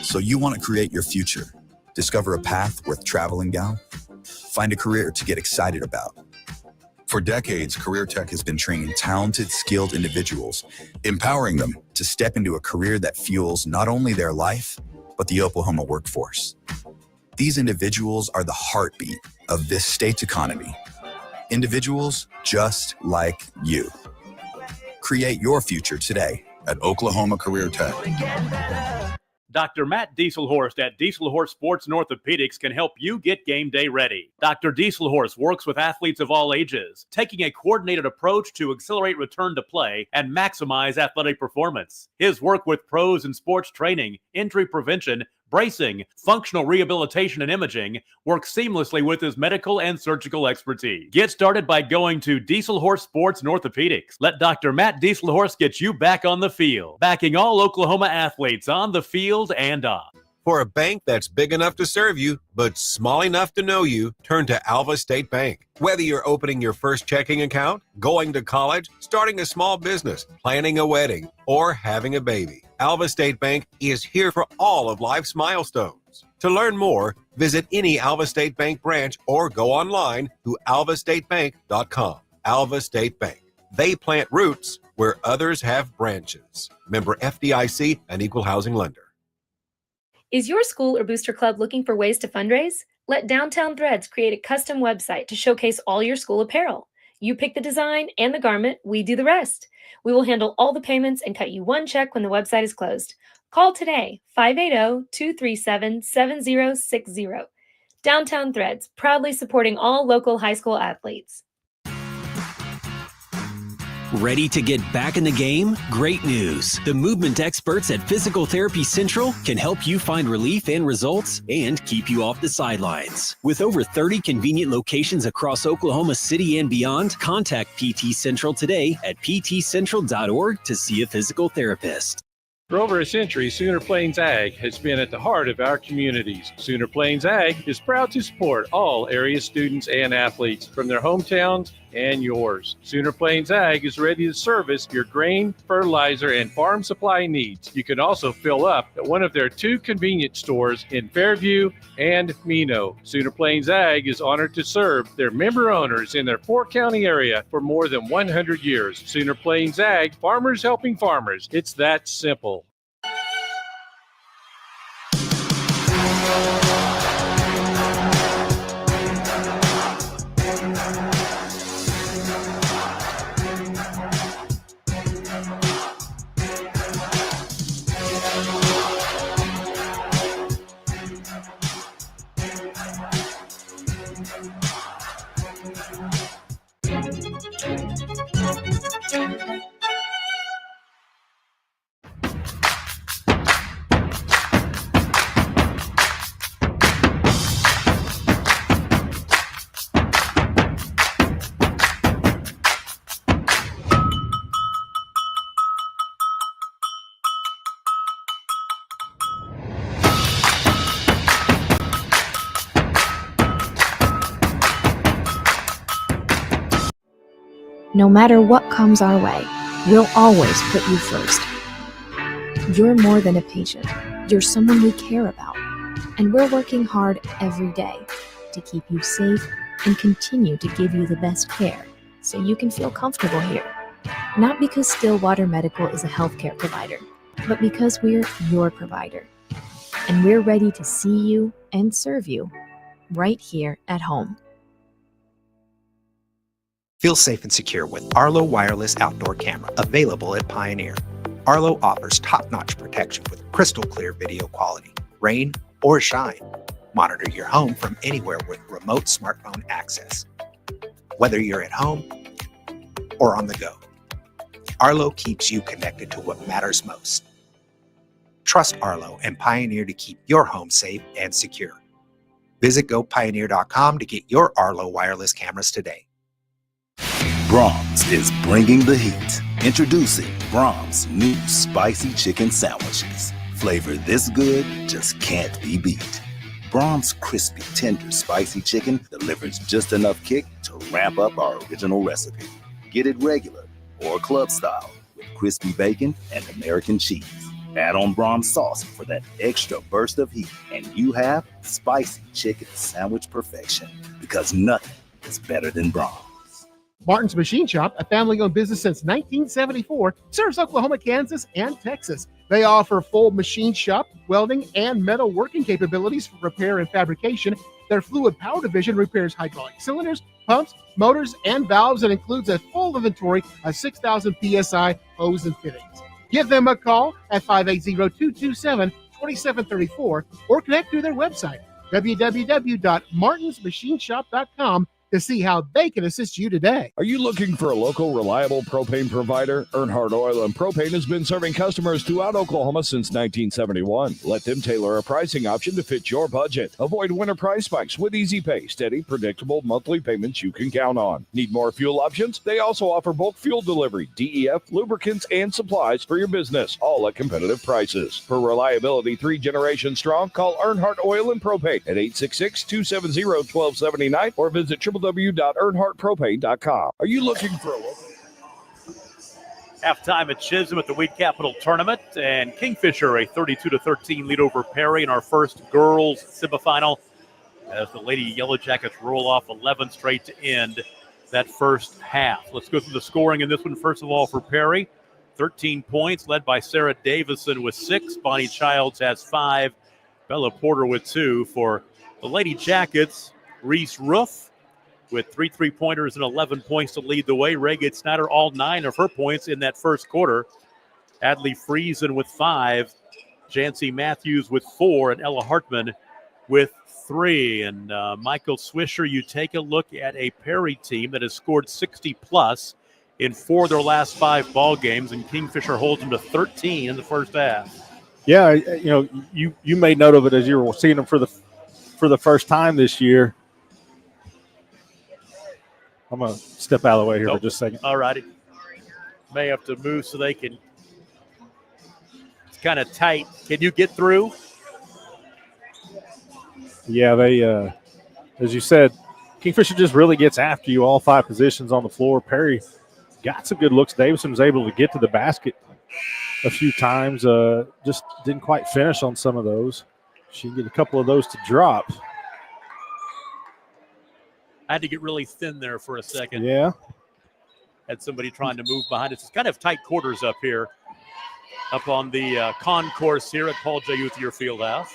So you want to create your future, discover a path worth traveling down, find a career to get excited about. For decades, Career Tech has been training talented, skilled individuals, empowering them to step into a career that fuels not only their life, but the Oklahoma workforce. These individuals are the heartbeat of this state's economy. Individuals just like you. Create your future today at Oklahoma Career Tech. Dr. Matt Dieselhorst at Dieselhorst Sports and Orthopedics can help you get game day ready. Dr. Dieselhorst works with athletes of all ages, taking a coordinated approach to accelerate return to play and maximize athletic performance. His work with pros in sports training, injury prevention, bracing, functional rehabilitation, and imaging works seamlessly with his medical and surgical expertise. Get started by going to Dieselhorst Sports and Orthopedics. Let Dr. Matt Dieselhorst get you back on the field, backing all Oklahoma athletes on the field and off. For a bank that's big enough to serve you, but small enough to know you, turn to Alva State Bank. Whether you're opening your first checking account, going to college, starting a small business, planning a wedding, or having a baby, Alva State Bank is here for all of life's milestones. To learn more, visit any Alva State Bank branch or go online to alvastatebank.com. Alva State Bank. They plant roots where others have branches. Member FDIC, an equal housing lender. Is your school or booster club looking for ways to fundraise? Let Downtown Threads create a custom website to showcase all your school apparel. You pick the design and the garment, we do the rest. We will handle all the payments and cut you one check when the website is closed. Call today, 580-237-7060. Downtown Threads, proudly supporting all local high school athletes. Ready to get back in the game? Great news! The movement experts at Physical Therapy Central can help you find relief and results and keep you off the sidelines. With over 30 convenient locations across Oklahoma City and beyond, contact PT Central today at ptcentral.org to see a physical therapist. For over a century, Sooner Plains Ag has been at the heart of our communities. Sooner Plains Ag is proud to support all area students and athletes from their hometowns and yours. Sooner Plains Ag is ready to service your grain, fertilizer, and farm supply needs. You can also fill up at one of their 2 convenience stores in Fairview and Mino. Sooner Plains Ag is honored to serve their member owners in their 4-county area for more than 100 years. Sooner Plains Ag, farmers helping farmers. It's that simple. No matter what comes our way, we'll always put you first. You're more than a patient. You're someone we care about. And we're working hard every day to keep you safe and continue to give you the best care so you can feel comfortable here. Not because Stillwater Medical is a healthcare provider, but because we're your provider. And we're ready to see you and serve you right here at home. Feel safe and secure with Arlo Wireless Outdoor Camera, available at Pioneer. Arlo offers top-notch protection with crystal clear video quality, rain or shine. Monitor your home from anywhere with remote smartphone access, whether you're at home or on the go. Arlo keeps you connected to what matters most. Trust Arlo and Pioneer to keep your home safe and secure. Visit gopioneer.com to get your Arlo wireless cameras today. Brahms is bringing the heat. Introducing Brahms new spicy chicken sandwiches. Flavor this good just can't be beat. Brahms crispy, tender, spicy chicken delivers just enough kick to ramp up our original recipe. Get it regular or club style with crispy bacon and American cheese. Add on Brahms sauce for that extra burst of heat, and you have spicy chicken sandwich perfection, because nothing is better than Brahms. Martin's Machine Shop, a family-owned business since 1974, serves Oklahoma, Kansas, and Texas. They offer full machine shop, welding, and metal working capabilities for repair and fabrication. Their fluid power division repairs hydraulic cylinders, pumps, motors, and valves, and includes a full inventory of 6,000 PSI hose and fittings. Give them a call at 580-227-2734 or connect through their website, www.martinsmachineshop.com, to see how they can assist you today. Are you looking for a local, reliable propane provider? Earnhardt Oil and Propane has been serving customers throughout Oklahoma since 1971. Let them tailor a pricing option to fit your budget. Avoid winter price spikes with easy pay, steady, predictable monthly payments you can count on. Need more fuel options? They also offer bulk fuel delivery, DEF, lubricants, and supplies for your business, all at competitive prices. For reliability 3 generations strong, call Earnhardt Oil and Propane at 866-270-1279 or visit www.earnhardtpropane.com. Are you looking for a local? Halftime at Chisholm at the Weed Capital Tournament, and Kingfisher a 32-13 lead over Perry in our first girls semifinal as the Lady Yellow Jackets roll off 11 straight to end that first half. Let's go through the scoring in this one. First of all, for Perry, 13 points, led by Sarah Davison with 6. Bonnie Childs has 5. Bella Porter with 2. For the Lady Jackets, Reese Roof with 3 3-pointers and 11 points to lead the way. Reagan Snyder, all 9 of her points in that first quarter. Adley Friesen with 5. Jancy Matthews with 4. And Ella Hartman with 3. And Michael Swisher, you take a look at a Perry team that has scored 60-plus in 4 of their last 5 ball games, and Kingfisher holds them to 13 in the first half. Yeah, you made note of it as you were seeing them for the first time this year. I'm going to step out of the way here for just a second. All righty. May have to move so they can. It's kind of tight. Can you get through? Yeah, they, as you said, Kingfisher just really gets after you all 5 positions on the floor. Perry got some good looks. Davison was able to get to the basket a few times. Just didn't quite finish on some of those. She can get a couple of those to drop. I had to get really thin there for a second. Yeah. Had somebody trying to move behind us. It's kind of tight quarters up here, up on the concourse here at Paul J. Uthier Fieldhouse.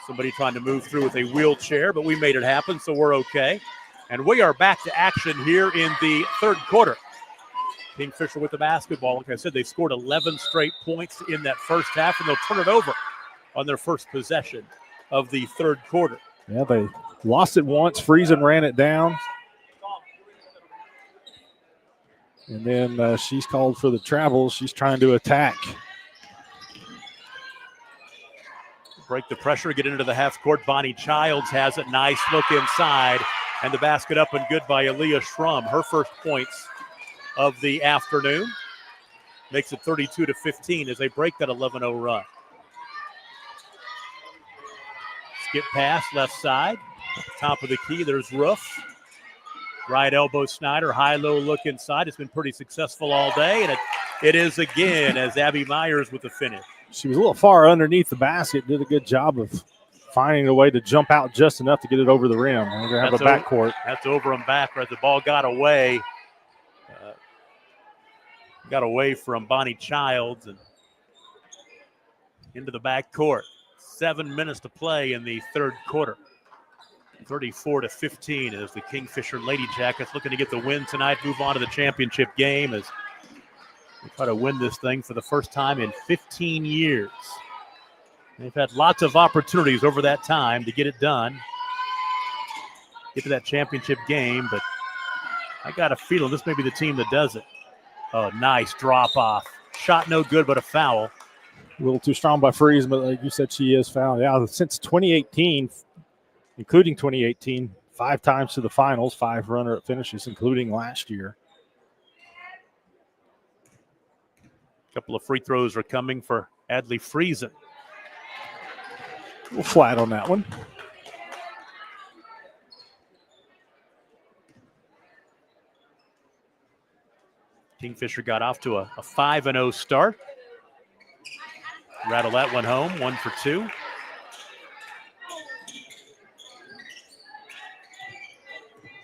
Somebody trying to move through with a wheelchair, but we made it happen, so we're okay. And we are back to action here in the third quarter. Kingfisher with the basketball. Like I said, they scored 11 straight points in that first half, and they'll turn it over on their first possession of the third quarter. Yeah, they lost it once. Friesen ran it down. And then she's called for the travel. She's trying to attack. Break the pressure, get into the half court. Bonnie Childs has it. Nice look inside. And the basket up and good by Aaliyah Schrum. Her first points of the afternoon. Makes it 32-15 as they break that 11-0 run. Skip pass, left side. Top of the key, there's Roof. Right elbow Snyder, high-low look inside. It's been pretty successful all day, and it is again as Abby Myers with the finish. She was a little far underneath the basket, did a good job of finding a way to jump out just enough to get it over the rim. We're going to have a backcourt. That's over and back, right? The ball got away. Got away from Bonnie Childs and into the backcourt. 7 minutes to play in the third quarter. 34-15 as the Kingfisher Lady Jackets looking to get the win tonight, move on to the championship game as they try to win this thing for the first time in 15 years. They've had lots of opportunities over that time to get it done, get to that championship game, but I got a feeling this may be the team that does it. Oh, nice drop off. Shot no good, but a foul. A little too strong by Friesen, but like you said, she is fouled. Yeah, since 2018, including 2018, 5 times to the finals, 5 runner-up finishes, including last year. A couple of free throws are coming for Adley Friesen. A little flat on that one. Kingfisher got off to a 5-0 start. Rattle that one home, 1 for 2.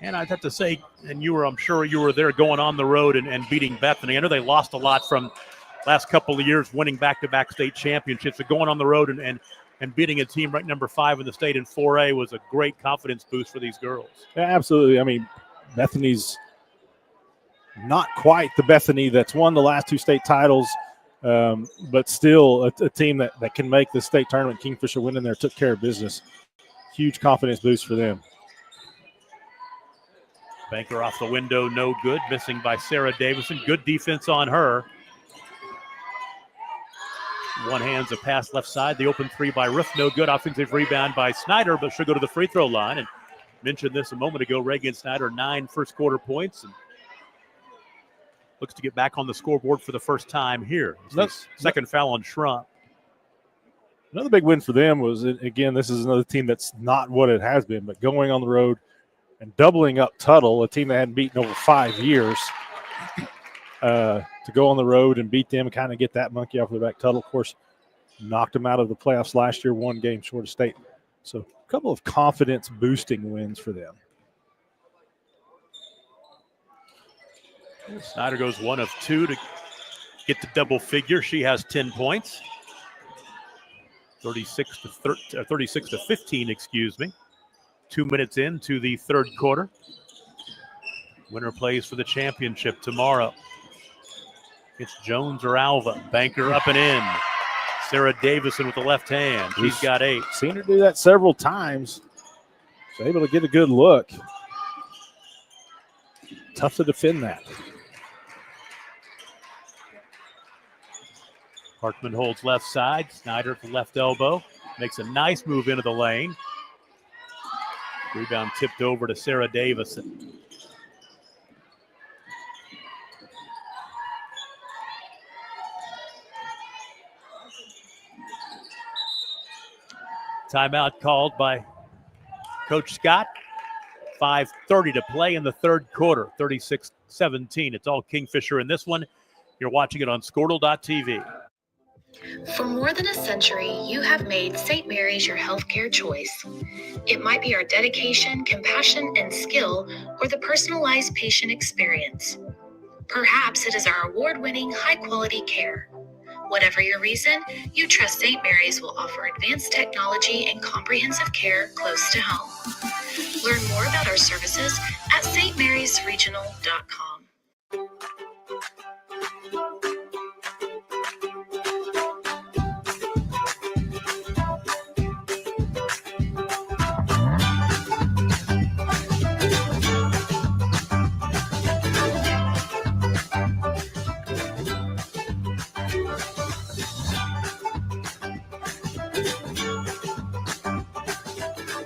And I'd have to say, and I'm sure you were there going on the road and beating Bethany. I know they lost a lot from last couple of years winning back-to-back state championships. But going on the road and beating a team ranked number 5 in the state in 4A was a great confidence boost for these girls. Yeah, absolutely. I mean, Bethany's not quite the Bethany that's won the last 2 state titles, but still a team that can make the state tournament. Kingfisher went in there, took care of business. Huge confidence boost for them. Banker off the window, no good. Missing by Sarah Davison. Good defense on her. One hands a pass left side. The open 3 by Ruth, no good. Offensive rebound by Snyder, but she'll go to the free throw line. And mentioned this a moment ago, Reagan Snyder, 9 first quarter points. And looks to get back on the scoreboard for the first time here. Second foul on Shrump. Another big win for them was, again, this is another team that's not what it has been, but going on the road and doubling up Tuttle, a team that hadn't beaten over 5 years, to go on the road and beat them and kind of get that monkey off their back. Tuttle, of course, knocked them out of the playoffs last year, 1 game short of state. So a couple of confidence-boosting wins for them. Snyder goes 1 of 2 to get the double figure. She has 10 points. 36 to 15, excuse me. 2 minutes into the third quarter. Winner plays for the championship tomorrow. It's Jones or Alva. Banker up and in. Sarah Davison with the left hand. She's got 8. Seen her do that several times. She's able to get a good look. Tough to defend that. Parkman holds left side. Snyder at the left elbow. Makes a nice move into the lane. Rebound tipped over to Sarah Davison. Timeout called by Coach Scott. 5:30 to play in the third quarter. 36-17. It's all Kingfisher in this one. You're watching it on Squirtle.tv. For more than a century, you have made St. Mary's your healthcare choice. It might be our dedication, compassion, and skill, or the personalized patient experience. Perhaps it is our award-winning, high-quality care. Whatever your reason, you trust St. Mary's will offer advanced technology and comprehensive care close to home. Learn more about our services at stmarysregional.com.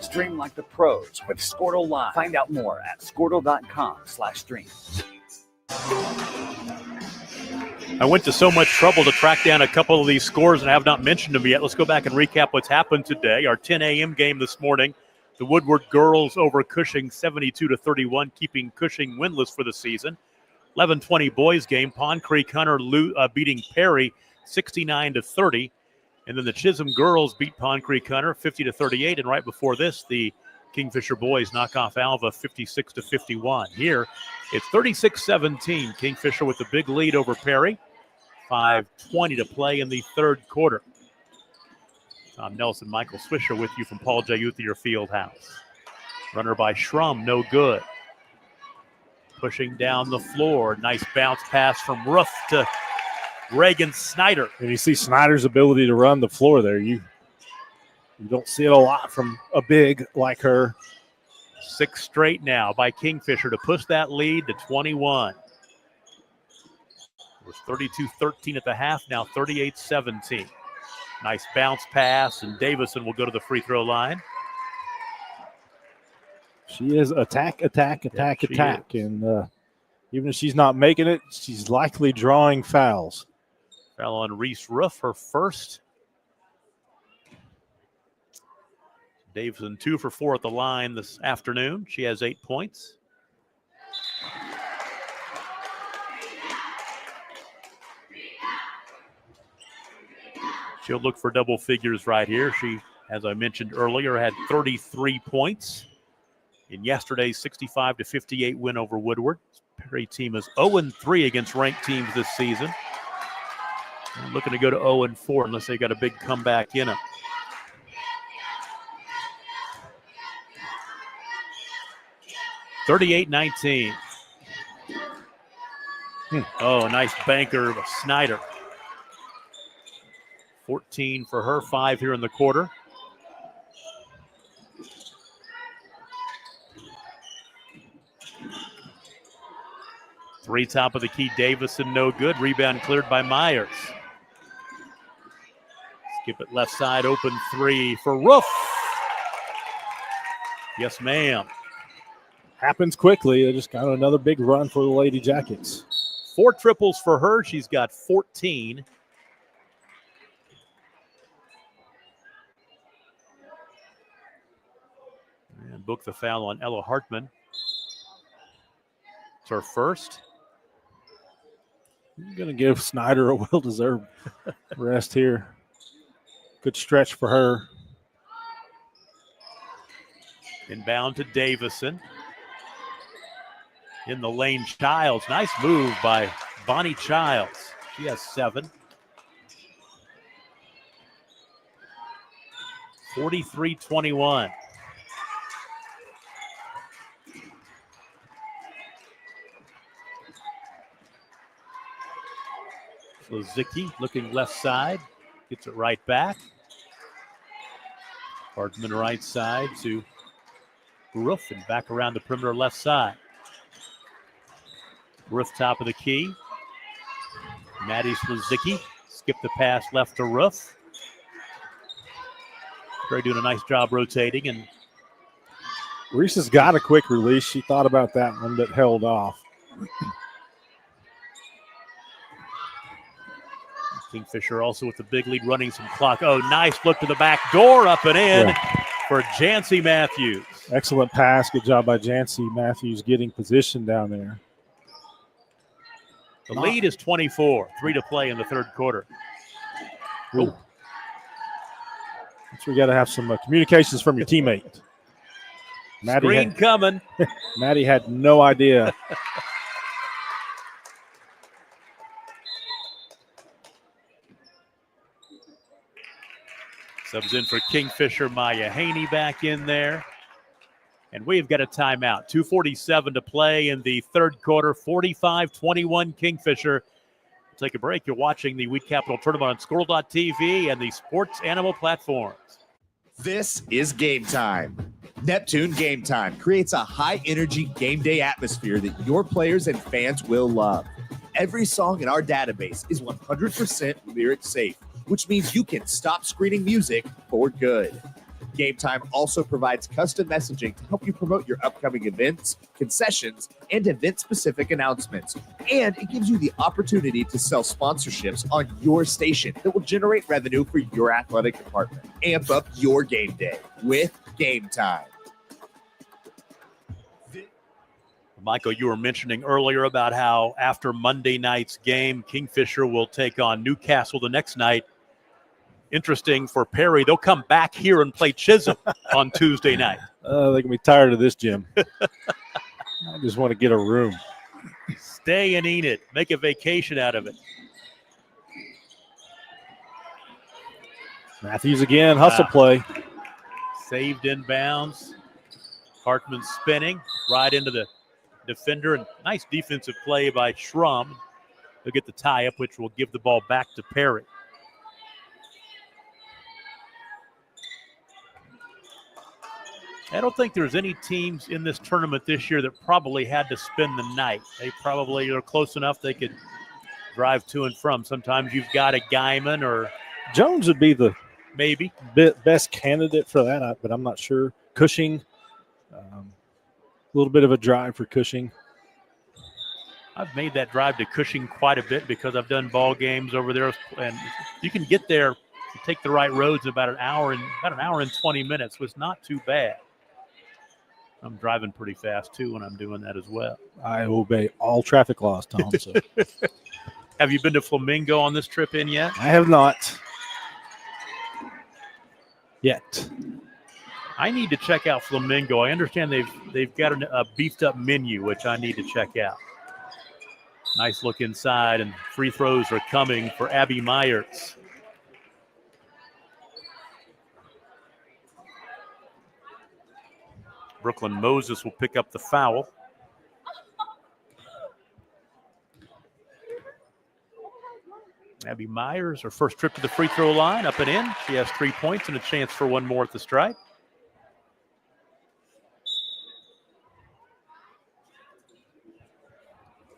Stream like the pros with Squirtle Live. Find out more at squirtle.com/stream. I went to so much trouble to track down a couple of these scores and I have not mentioned them yet. Let's go back and recap what's happened today. Our 10 a.m. game this morning, the Woodward girls over Cushing 72-31, keeping Cushing winless for the season. 11:20 boys game, Pond Creek Hunter beating Perry 69-30. And then the Chisholm girls beat Pond Creek Hunter 50-38. And right before this, the Kingfisher boys knock off Alva 56-51. Here, it's 36-17. Kingfisher with the big lead over Perry. 5:20 to play in the third quarter. Tom Nelson, Michael Swisher with you from Paul J. Uthier Fieldhouse. Runner by Shrum, no good. Pushing down the floor. Nice bounce pass from Roof to Reagan Snyder. And you see Snyder's ability to run the floor there. You don't see it a lot from a big like her. 6 straight now by Kingfisher to push that lead to 21. It was 32-13 at the half, now 38-17. Nice bounce pass, and Davison will go to the free throw line. She is attack. And even if she's not making it, she's likely drawing fouls. Foul on Reese Roof, her first. Davison 2 for 4 at the line this afternoon. She has 8 points. She'll look for double figures right here. She, as I mentioned earlier, had 33 points in yesterday's 65-58 win over Woodward. Perry team is 0-3 against ranked teams this season. They're looking to go to 0-4 unless they got a big comeback in them. (38-19). Oh, nice banker of Snyder. 14 for her, 5 here in the quarter. Three top of the key, Davison, no good. Rebound cleared by Myers. Skip it left side, open three for Roof. Yes, ma'am. Happens quickly. They just got another big run for the Lady Jackets. 4 triples for her. She's got 14. And book the foul on Ella Hartman. It's her first. I'm going to give Snyder a well-deserved rest here. Good stretch for her. Inbound to Davison. In the lane, Childs. Nice move by Bonnie Childs. She has 7. 43-21. Lozicki looking left side. Gets it right back. Hardman right side to Roof and back around the perimeter left side. Roof top of the key. Maddie Slazicki. Skip the pass left to Roof. Perry doing a nice job rotating. And Reese has got a quick release. She thought about that one, but held off. Kingfisher also with the big lead, running some clock. Oh, nice look to the back door, up and in for Jancy Matthews. Excellent pass. Good job by Jancy Matthews getting position down there. The lead is 24. 3 to play in the third quarter. Ooh. So we got to have some communications from your teammate. Screen coming. Maddie had no idea. Subs in for Kingfisher, Maya Haney back in there. And we've got a timeout. 2:47 to play in the third quarter. 45-21 Kingfisher. We'll take a break. You're watching the Wheat Capital Tournament on Squirrel.tv and the Sports Animal platforms. This is Game Time. Neptune Game Time creates a high-energy game day atmosphere that your players and fans will love. Every song in our database is 100% lyric safe, which means you can stop screening music for good. Game Time also provides custom messaging to help you promote your upcoming events, concessions, and event-specific announcements. And it gives you the opportunity to sell sponsorships on your station that will generate revenue for your athletic department. Amp up your game day with Game Time. Michael, you were mentioning earlier about how after Monday night's game, Kingfisher will take on Newcastle the next night. Interesting for Perry. They'll come back here and play Chisholm on Tuesday night. They can be tired of this gym. I just want to get a room. Stay in Enid. Make a vacation out of it. Matthews again, hustle play. Saved inbounds. Hartman spinning right into the defender. And nice defensive play by Schrum. They'll get the tie-up, which will give the ball back to Perry. I don't think there's any teams in this tournament this year that probably had to spend the night. They probably are close enough they could drive to and from. Sometimes you've got a Guyman or Jones would be the maybe best candidate for that, but I'm not sure. Cushing, a little bit of a drive for Cushing. I've made that drive to Cushing quite a bit because I've done ball games over there, and you can get there. You take the right roads in about an hour and 20 minutes. Was not too bad. I'm driving pretty fast, too, when I'm doing that as well. I obey all traffic laws, Tom. So. Have you been to Flamingo on this trip in yet? I have not. yet. I need to check out Flamingo. I understand they've got a beefed up menu, which I need to check out. Nice look inside, and free throws are coming for Abby Myers. Brooklyn Moses will pick up the foul. Abby Myers, her first trip to the free throw line, up and in. She has 3 points and a chance for one more at the stripe.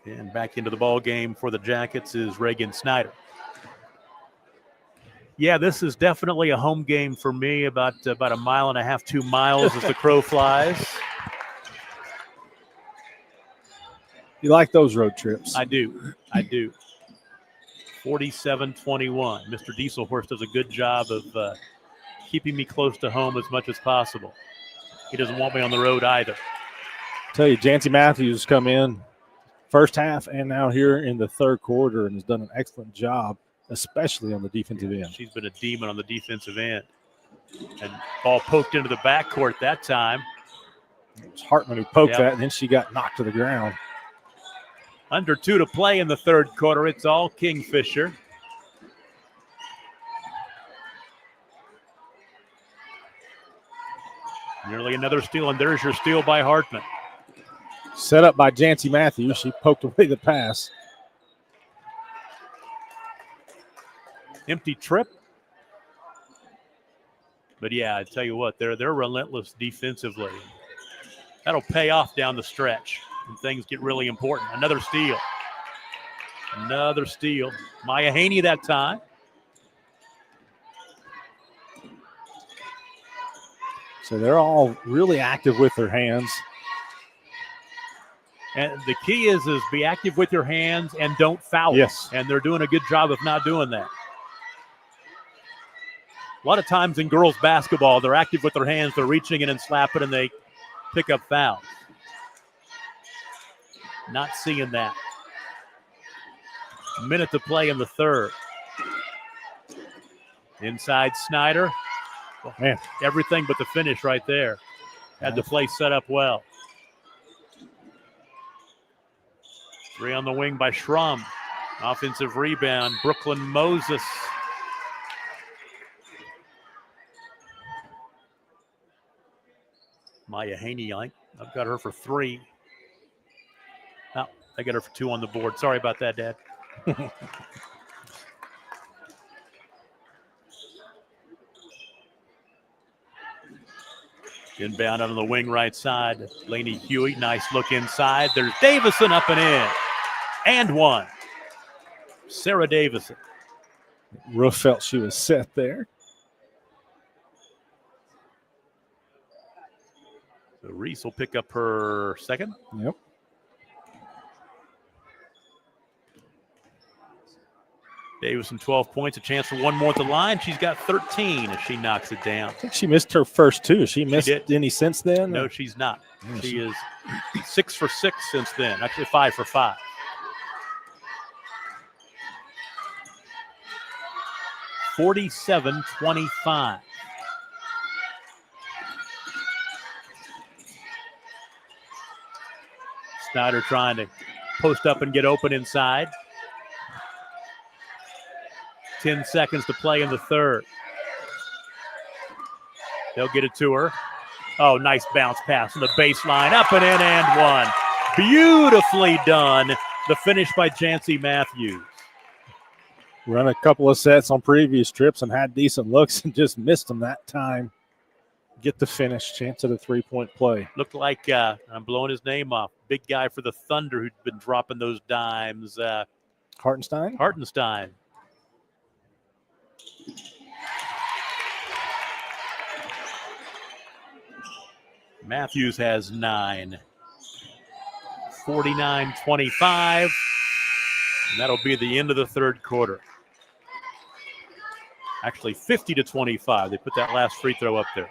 And back into the ball game for the Jackets is Reagan Snyder. Yeah, this is definitely a home game for me, about a mile and a half, 2 miles as the crow flies. You like those road trips? I do. 47-21. Mr. Dieselhorst does a good job of keeping me close to home as much as possible. He doesn't want me on the road either. Tell you, Jancy Matthews come in first half and now here in the third quarter and has done an excellent job, especially on the defensive end. She's been a demon on the defensive end. And ball poked into the backcourt that time. It was Hartman who poked that, and then she got knocked to the ground. Under 2 to play in the third quarter. It's all Kingfisher. Nearly another steal, and there's your steal by Hartman. Set up by Jancy Matthews. She poked away the pass. Empty trip. But yeah, I tell you what, they're relentless defensively. That'll pay off down the stretch and things get really important. Another steal. Maya Haney that time. So they're all really active with their hands. And the key is be active with your hands and don't foul. Yes. And they're doing a good job of not doing that. A lot of times in girls basketball, they're active with their hands, they're reaching in and slapping, and they pick up fouls. Not seeing that. Minute to play in the third. Inside Snyder. Oh, man. Everything but the finish right there. Had the play set up well. 3 on the wing by Schrum. Offensive rebound, Brooklyn Moses. Maya Haney, I've got her for 3. Oh, I got her for 2 on the board. Sorry about that, Dad. Inbound on the wing right side. Lainey Huey, nice look inside. There's Davison up and in. And one. Sarah Davison. Roof felt she was set there. So Reese will pick up her second. Yep. Davison, 12 points, a chance for one more at the line. She's got 13 as she knocks it down. I think she missed her first 2. Has she missed any since then? No, she's not. She is 6 for 6 since then. Actually, 5 for 5. (47-25). Snyder trying to post up and get open inside. 10 seconds to play in the third. They'll get it to her. Oh, nice bounce pass on the baseline. Up and in and one. Beautifully done. The finish by Jancy Matthews. Run a couple of sets on previous trips and had decent looks and just missed them that time. Get the finish, chance at a 3-point play. Looked like, I'm blowing his name off, big guy for the Thunder who'd been dropping those dimes. Hartenstein? Hartenstein. Matthews has 9. 49-25. And that'll be the end of the third quarter. Actually, 50-25. They put that last free throw up there.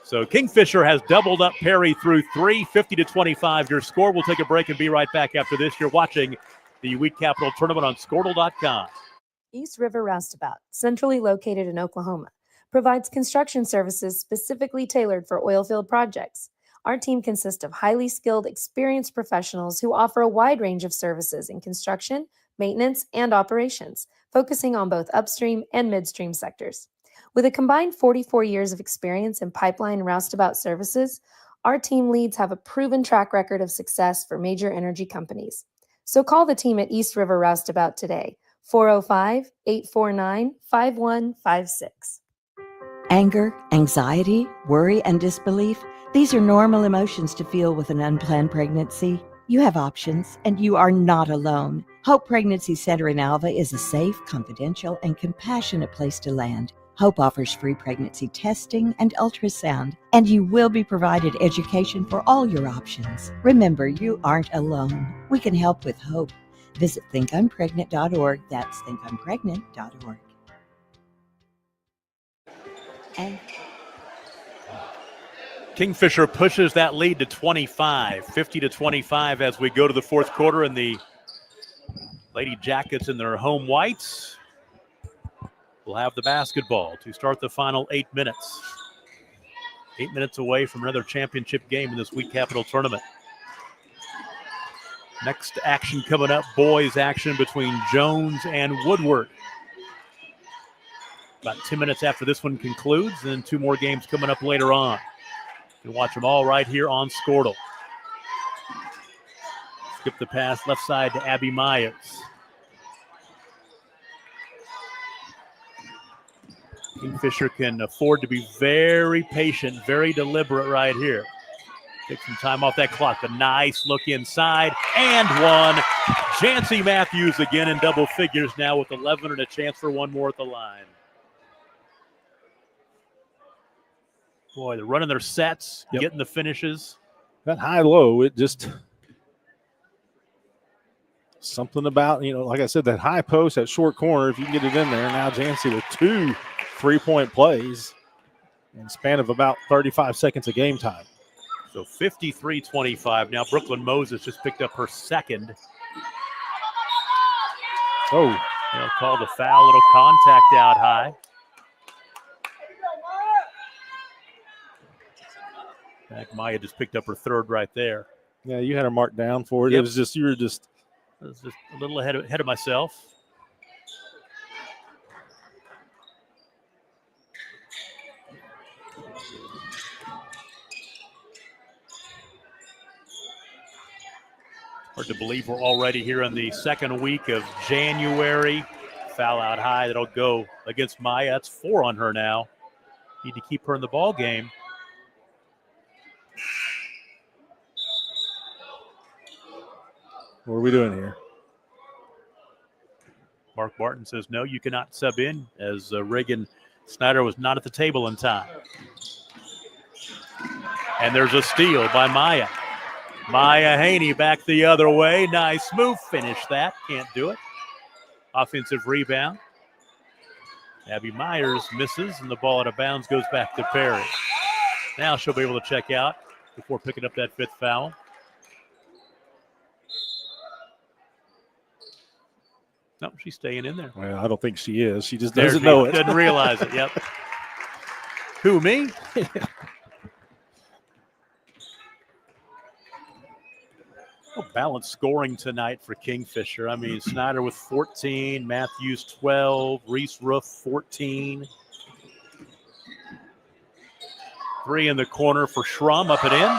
So Kingfisher has doubled up Perry through 3, 50-25. Your score. We'll take a break and be right back after this. You're watching the Wheat Capital Tournament on Squirtle.com. East River Roustabout, centrally located in Oklahoma, provides construction services specifically tailored for oilfield projects. Our team consists of highly skilled, experienced professionals who offer a wide range of services in construction, maintenance, and operations, focusing on both upstream and midstream sectors. With a combined 44 years of experience in pipeline and roustabout services, our team leads have a proven track record of success for major energy companies. So call the team at East River Roustabout today, 405-849-5156. Anger, anxiety, worry, and disbelief, these are normal emotions to feel with an unplanned pregnancy. You have options, and you are not alone. Hope Pregnancy Center in Alva is a safe, confidential, and compassionate place to land. Hope offers free pregnancy testing and ultrasound, and you will be provided education for all your options. Remember, you aren't alone. We can help with hope. Visit thinkimpregnant.org. That's thinkimpregnant.org. And Kingfisher pushes that lead to 25, 50-25 as we go to the fourth quarter, and the Lady Jackets in their home whites will have the basketball to start the final 8 minutes. 8 minutes away from another championship game in this Wheat Capital tournament. Next action coming up, boys action between Jones and Woodward. About 10 minutes after this one concludes, and then 2 more games coming up later on. You can watch them all right here on Squirtle. Skip the pass left side to Abby Myers. Kingfisher can afford to be very patient, very deliberate right here. Take some time off that clock. A nice look inside, and one. Jancy Matthews again in double figures now with 11 and a chance for one more at the line. Boy, they're running their sets, getting the finishes. That high-low, it just something about, like I said, that high post, that short corner, if you can get it in there. Now Jancy with 2 3-point plays in the span of about 35 seconds of game time. So 53-25. Now Brooklyn Moses just picked up her second. Oh. They'll call the foul, little contact out high. Maya just picked up her third right there. Yeah, you had her marked down for it. Yep. It was just, I was just a little ahead of myself. Hard to believe we're already here in the second week of January. Foul out high that'll go against Maya. That's 4 on her now. Need to keep her in the ball game. What are we doing here? Mark Barton says, no, you cannot sub in, as Reagan Snyder was not at the table in time. And there's a steal by Maya. Maya Haney back the other way. Nice move. Finish that. Can't do it. Offensive rebound. Abby Myers misses, and the ball out of bounds goes back to Perry. Now she'll be able to check out before picking up that 5th foul. No, she's staying in there. Well, I don't think she is. She just doesn't know it. Doesn't realize it, yep. Who, me? Balanced scoring tonight for Kingfisher. I mean, Snyder with 14, Matthews 12, Reese Roof 14. 3 in the corner for Schrum, up and in.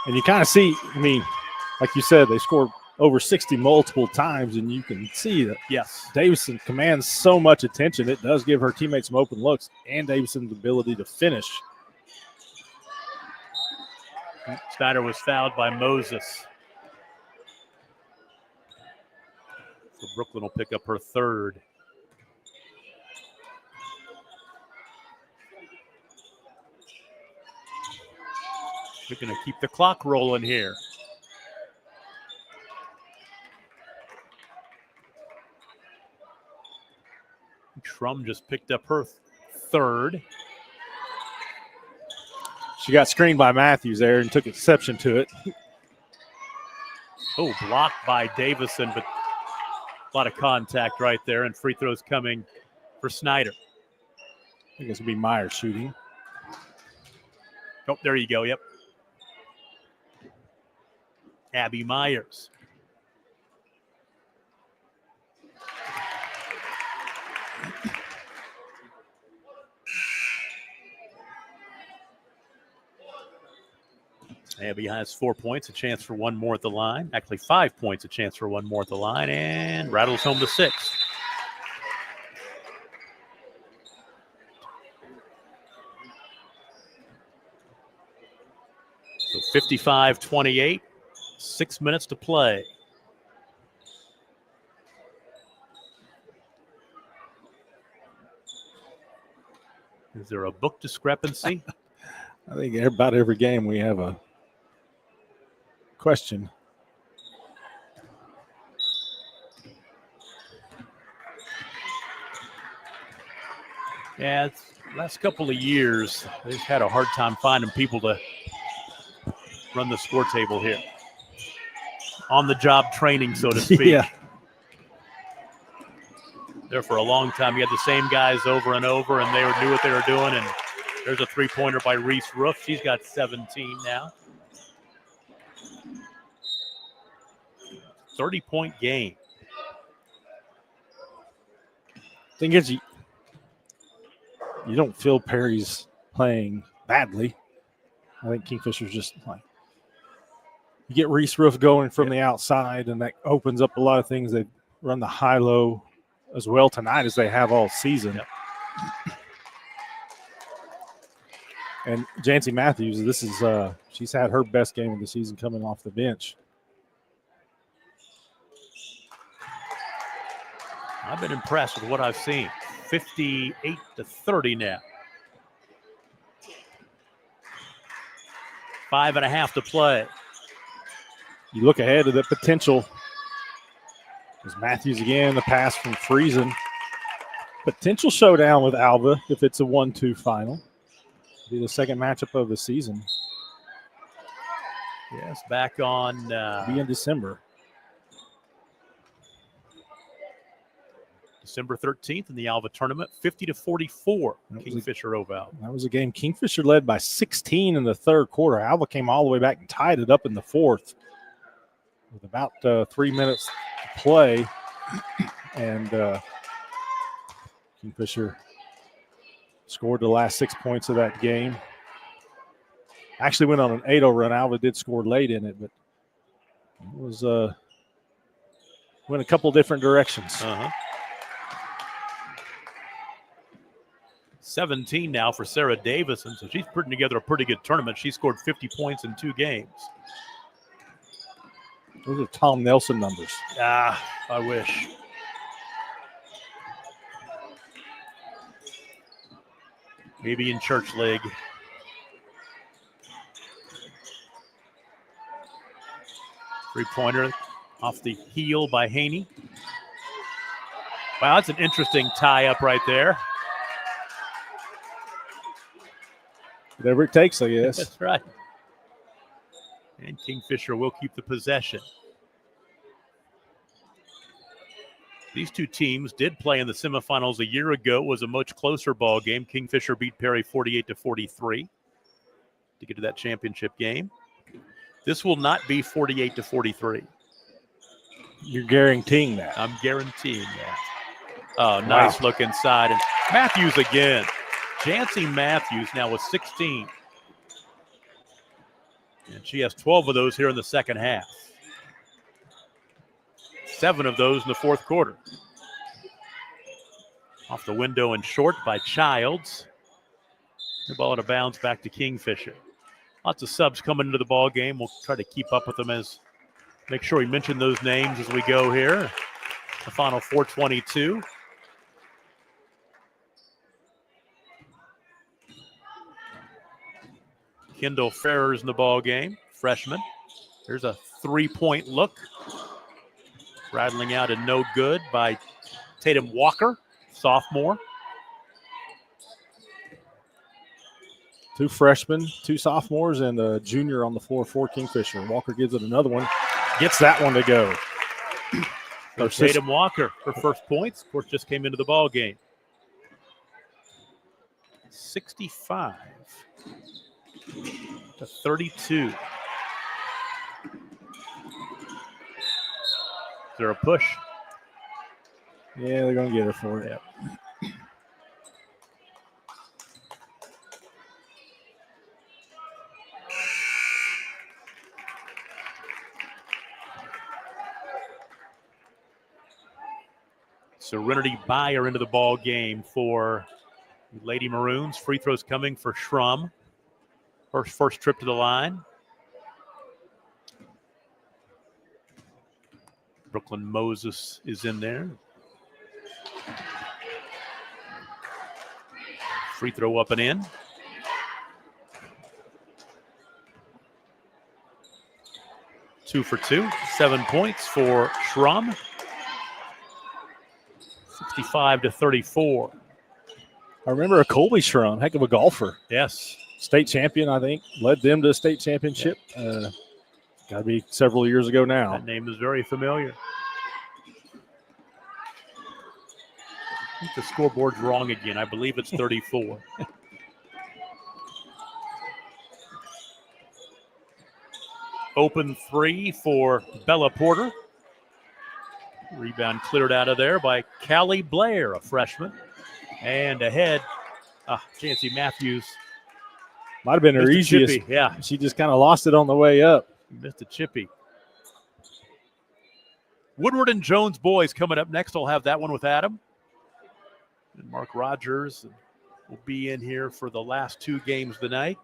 And you kind of see, I mean, like you said, they scored over 60 multiple times, and you can see that Davison commands so much attention. It does give her teammates some open looks and Davison's ability to finish. Snyder was fouled by Moses. So Brooklyn will pick up her third. We're going to keep the clock rolling here. Schrum just picked up her third. She got screened by Matthews there and took exception to it. Oh, blocked by Davison, but a lot of contact right there, and free throws coming for Snyder. I think it's going to be Myers shooting. Oh, there you go. Yep. Abby Myers. Abby has 4 points, a chance for one more at the line. Actually, 5 points, a chance for one more at the line, and rattles home to 6. So 55-28, 6 minutes to play. Is there a book discrepancy? I think about every game we have a question. Yeah, it's last couple of years, they've had a hard time finding people to run the score table here. On-the-job training, so to speak. Yeah. There for a long time, you had the same guys over and over, and they knew what they were doing. And there's a three-pointer by Reese Roof. She's got 17 now. 30-point game. Thing is, you don't feel Perry's playing badly. I think Kingfisher's just like, you get Reese Roof going from the outside, and that opens up a lot of things. They run the high-low as well tonight as they have all season. Yep. And Jancy Matthews, this is she's had her best game of the season coming off the bench. I've been impressed with what I've seen. 58-30 now. 5.5 to play. You look ahead to the potential. There's Matthews again, the pass from Friesen. Potential showdown with Alva if it's a 1-2 final. Be the second matchup of the season. Yes, back on. Be in December. December 13th in the Alva tournament, 50-44, Kingfisher Oval. That was a game Kingfisher led by 16 in the third quarter. Alva came all the way back and tied it up in the fourth with about 3 minutes to play. And Kingfisher scored the last 6 points of that game. Actually went on an 8-0 run. Alva did score late in it, but it was went a couple different directions. 17 now for Sarah Davison, so she's putting together a pretty good tournament. She scored 50 points in 2 games. Those are Tom Nelson numbers. I wish. Maybe in church league. Three-pointer off the heel by Haney. Wow, that's an interesting tie-up right there. Whatever it takes, I guess. That's right. And Kingfisher will keep the possession. These two teams did play in the semifinals a year ago. It was a much closer ball game. Kingfisher beat Perry 48-43 to get to that championship game. This will not be 48-43. You're guaranteeing that. I'm guaranteeing that. Oh, nice look inside. And Matthews again. Jancy Matthews now with 16. And she has 12 of those here in the second half. 7 of those in the fourth quarter. Off the window and short by Childs. The ball out of bounds back to Kingfisher. Lots of subs coming into the ball game. We'll try to keep up with them as make sure we mention those names as we go here. The final 4:22. Kendall Farrer's in the ball game, freshman. There's a 3-point look. Rattling out and no good by Tatum Walker, sophomore. 2 freshmen, 2 sophomores, and a junior on the floor for Kingfisher. Walker gives it another one. Gets that one to go. Tatum Walker, her first points, of course, just came into the ball game. 65 to 32. Is there a push? Yeah, they're going to get her for it. Yep. Serenity Bayer into the ball game for Lady Maroons. Free throws coming for Schrum. First trip to the line. Brooklyn Moses is in there. Free throw up and in. Two for two. 7 points for Schrum. 65 to 34. I remember a Colby Schrum, heck of a golfer. Yes. State champion, I think. Led them to a state championship. Got to be several years ago now. That name is very familiar. I think the scoreboard's wrong again. I believe it's 34. Open three for Bella Porter. Rebound cleared out of there by Callie Blair, a freshman. And ahead, Chancy Matthews. Might have been her easiest. Chippy. Yeah. She just kind of lost it on the way up. Missed a chippy. Woodward and Jones boys coming up next. I'll have that one with Adam. And Mark Rogers will be in here for the last two games of the night.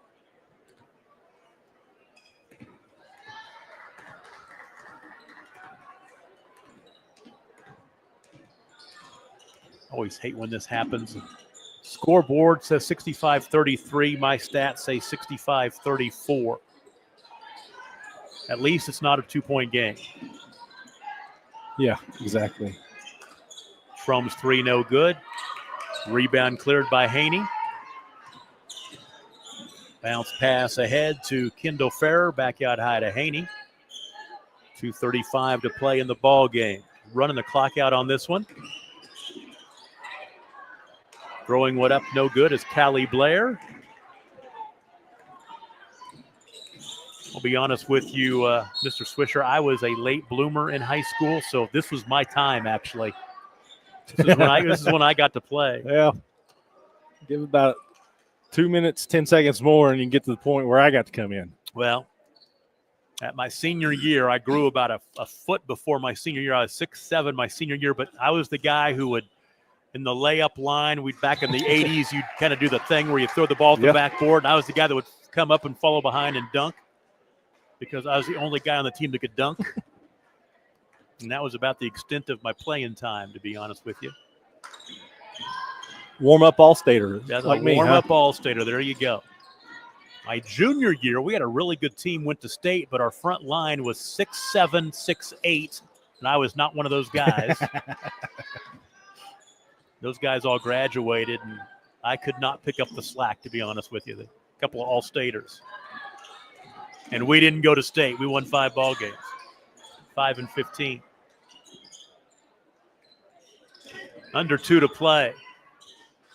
Always hate when this happens. Scoreboard says 65-33. My stats say 65-34. At least it's not a 2-point game. Yeah, exactly. Schrum's three, no good. Rebound cleared by Haney. Bounce pass ahead to Kendall Ferrer. Back out high to Haney. 2:35 to play in the ball game. Running the clock out on this one. Throwing what up, no good, is Callie Blair. I'll be honest with you, Mr. Swisher, I was a late bloomer in high school, so this was my time, actually. This is when I got to play. Yeah. Give about 2 minutes, 10 seconds more, and you can get to the point where I got to come in. Well, at my senior year, I grew about a foot before my senior year. I was 6'7" my senior year, but I was the guy who would, in the layup line, back in the 80s, you'd kind of do the thing where you throw the ball to the backboard, and I was the guy that would come up and follow behind and dunk because I was the only guy on the team that could dunk. And that was about the extent of my playing time, to be honest with you. Warm-up all-stater, That's like a me, warm-up all-stater. There you go. My junior year, we had a really good team, went to state, but our front line was 6'7", 6'8", and I was not one of those guys. Those guys all graduated, and I could not pick up the slack, to be honest with you. A couple of all-staters. And we didn't go to state. We won 5 ball games, 5 and 15. Under 2 to play.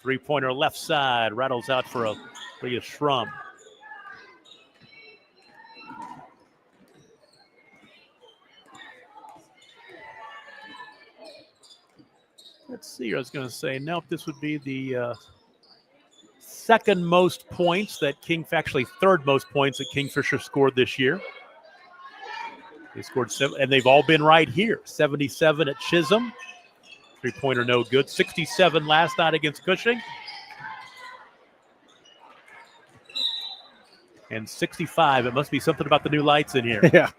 Three-pointer left side. Rattles out for a Schrum. Let's see. I was going to say, nope, this would be the second most points that actually third most points that Kingfisher scored this year. They scored 7, and they've all been right here. 77 at Chisholm. Three-pointer no good. 67 last night against Cushing. And 65. It must be something about the new lights in here. Yeah.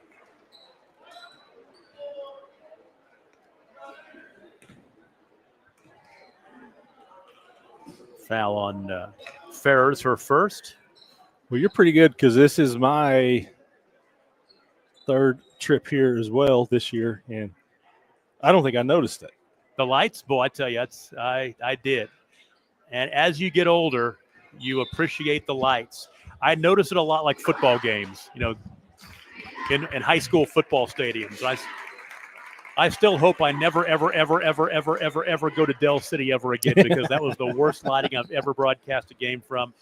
Foul on Ferrers, her first. Well, you're pretty good because this is my third trip here as well this year, and I don't think I noticed it. The lights, boy, I tell you, I did. And as you get older, you appreciate the lights. I notice it a lot like football games, in high school football stadiums. I still hope I never, ever, ever, ever, ever, ever, ever go to Dell City ever again, because that was the worst lighting I've ever broadcast a game from.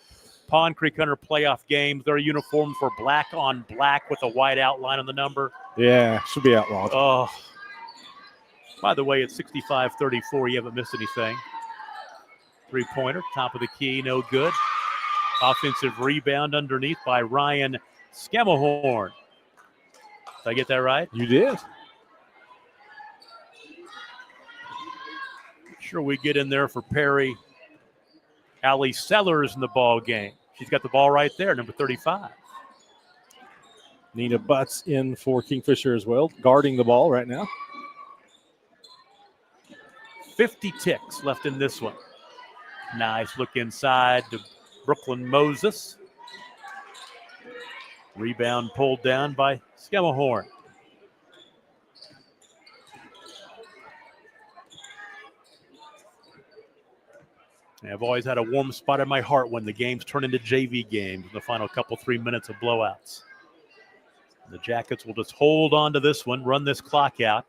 Pond Creek Hunter playoff games. Their uniforms were black on black with a white outline on the number. Yeah, should be outlawed. Oh. By the way, it's 65-34. You haven't missed anything. Three-pointer, top of the key, no good. Offensive rebound underneath by Ryan Scammahorn. Did I get that right? You did. Sure, we get in there for Perry. Allie Sellers in the ball game. She's got the ball right there, number 35. Nina Butts in for Kingfisher as well, guarding the ball right now. 50 ticks left in this one. Nice look inside to Brooklyn Moses. Rebound pulled down by Scammahorn. I've always had a warm spot in my heart when the games turn into JV games in the final couple 3 minutes of blowouts. The Jackets will just hold on to this one, run this clock out,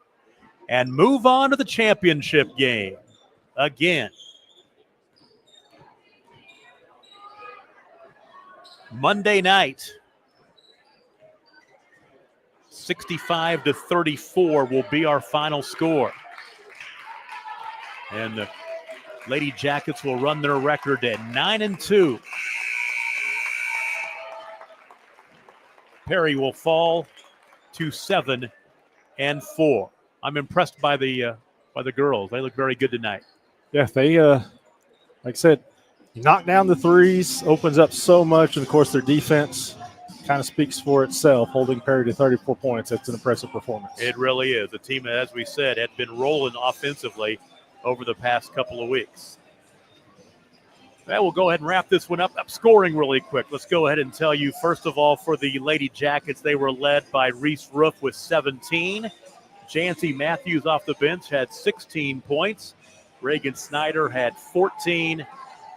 and move on to the championship game again. Monday night, 65-34 will be our final score. And the Lady Jackets will run their record at 9-2. Perry will fall to 7-4. I'm impressed by the girls. They look very good tonight. Yeah, they like I said, knock down the threes, opens up so much, and of course their defense kind of speaks for itself, holding Perry to 34 points. That's an impressive performance. It really is. The team, as we said, had been rolling offensively over the past couple of weeks. Well, we'll go ahead and wrap this one up. Scoring really quick. Let's go ahead and tell you, first of all, for the Lady Jackets, they were led by Reese Roof with 17. Jancy Matthews off the bench had 16 points. Reagan Snyder had 14.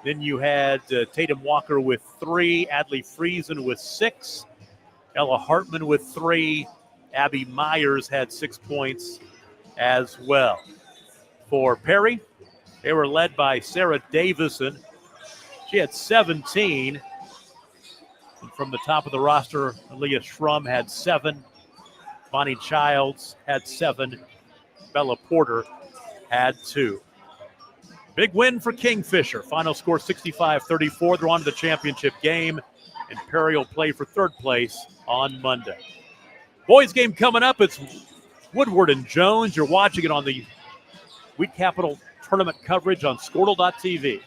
Then you had Tatum Walker with 3. Adley Friesen with 6. Ella Hartman with 3. Abby Myers had 6 points as well. For Perry, they were led by Sarah Davison. She had 17. And from the top of the roster, Aaliyah Schrum had 7. Bonnie Childs had 7. Bella Porter had 2. Big win for Kingfisher. Final score 65-34. They're on to the championship game, and Perry will play for third place on Monday. Boys game coming up. It's Woodward and Jones. You're watching it on the Wheat Capital Tournament coverage on Squirtle.tv.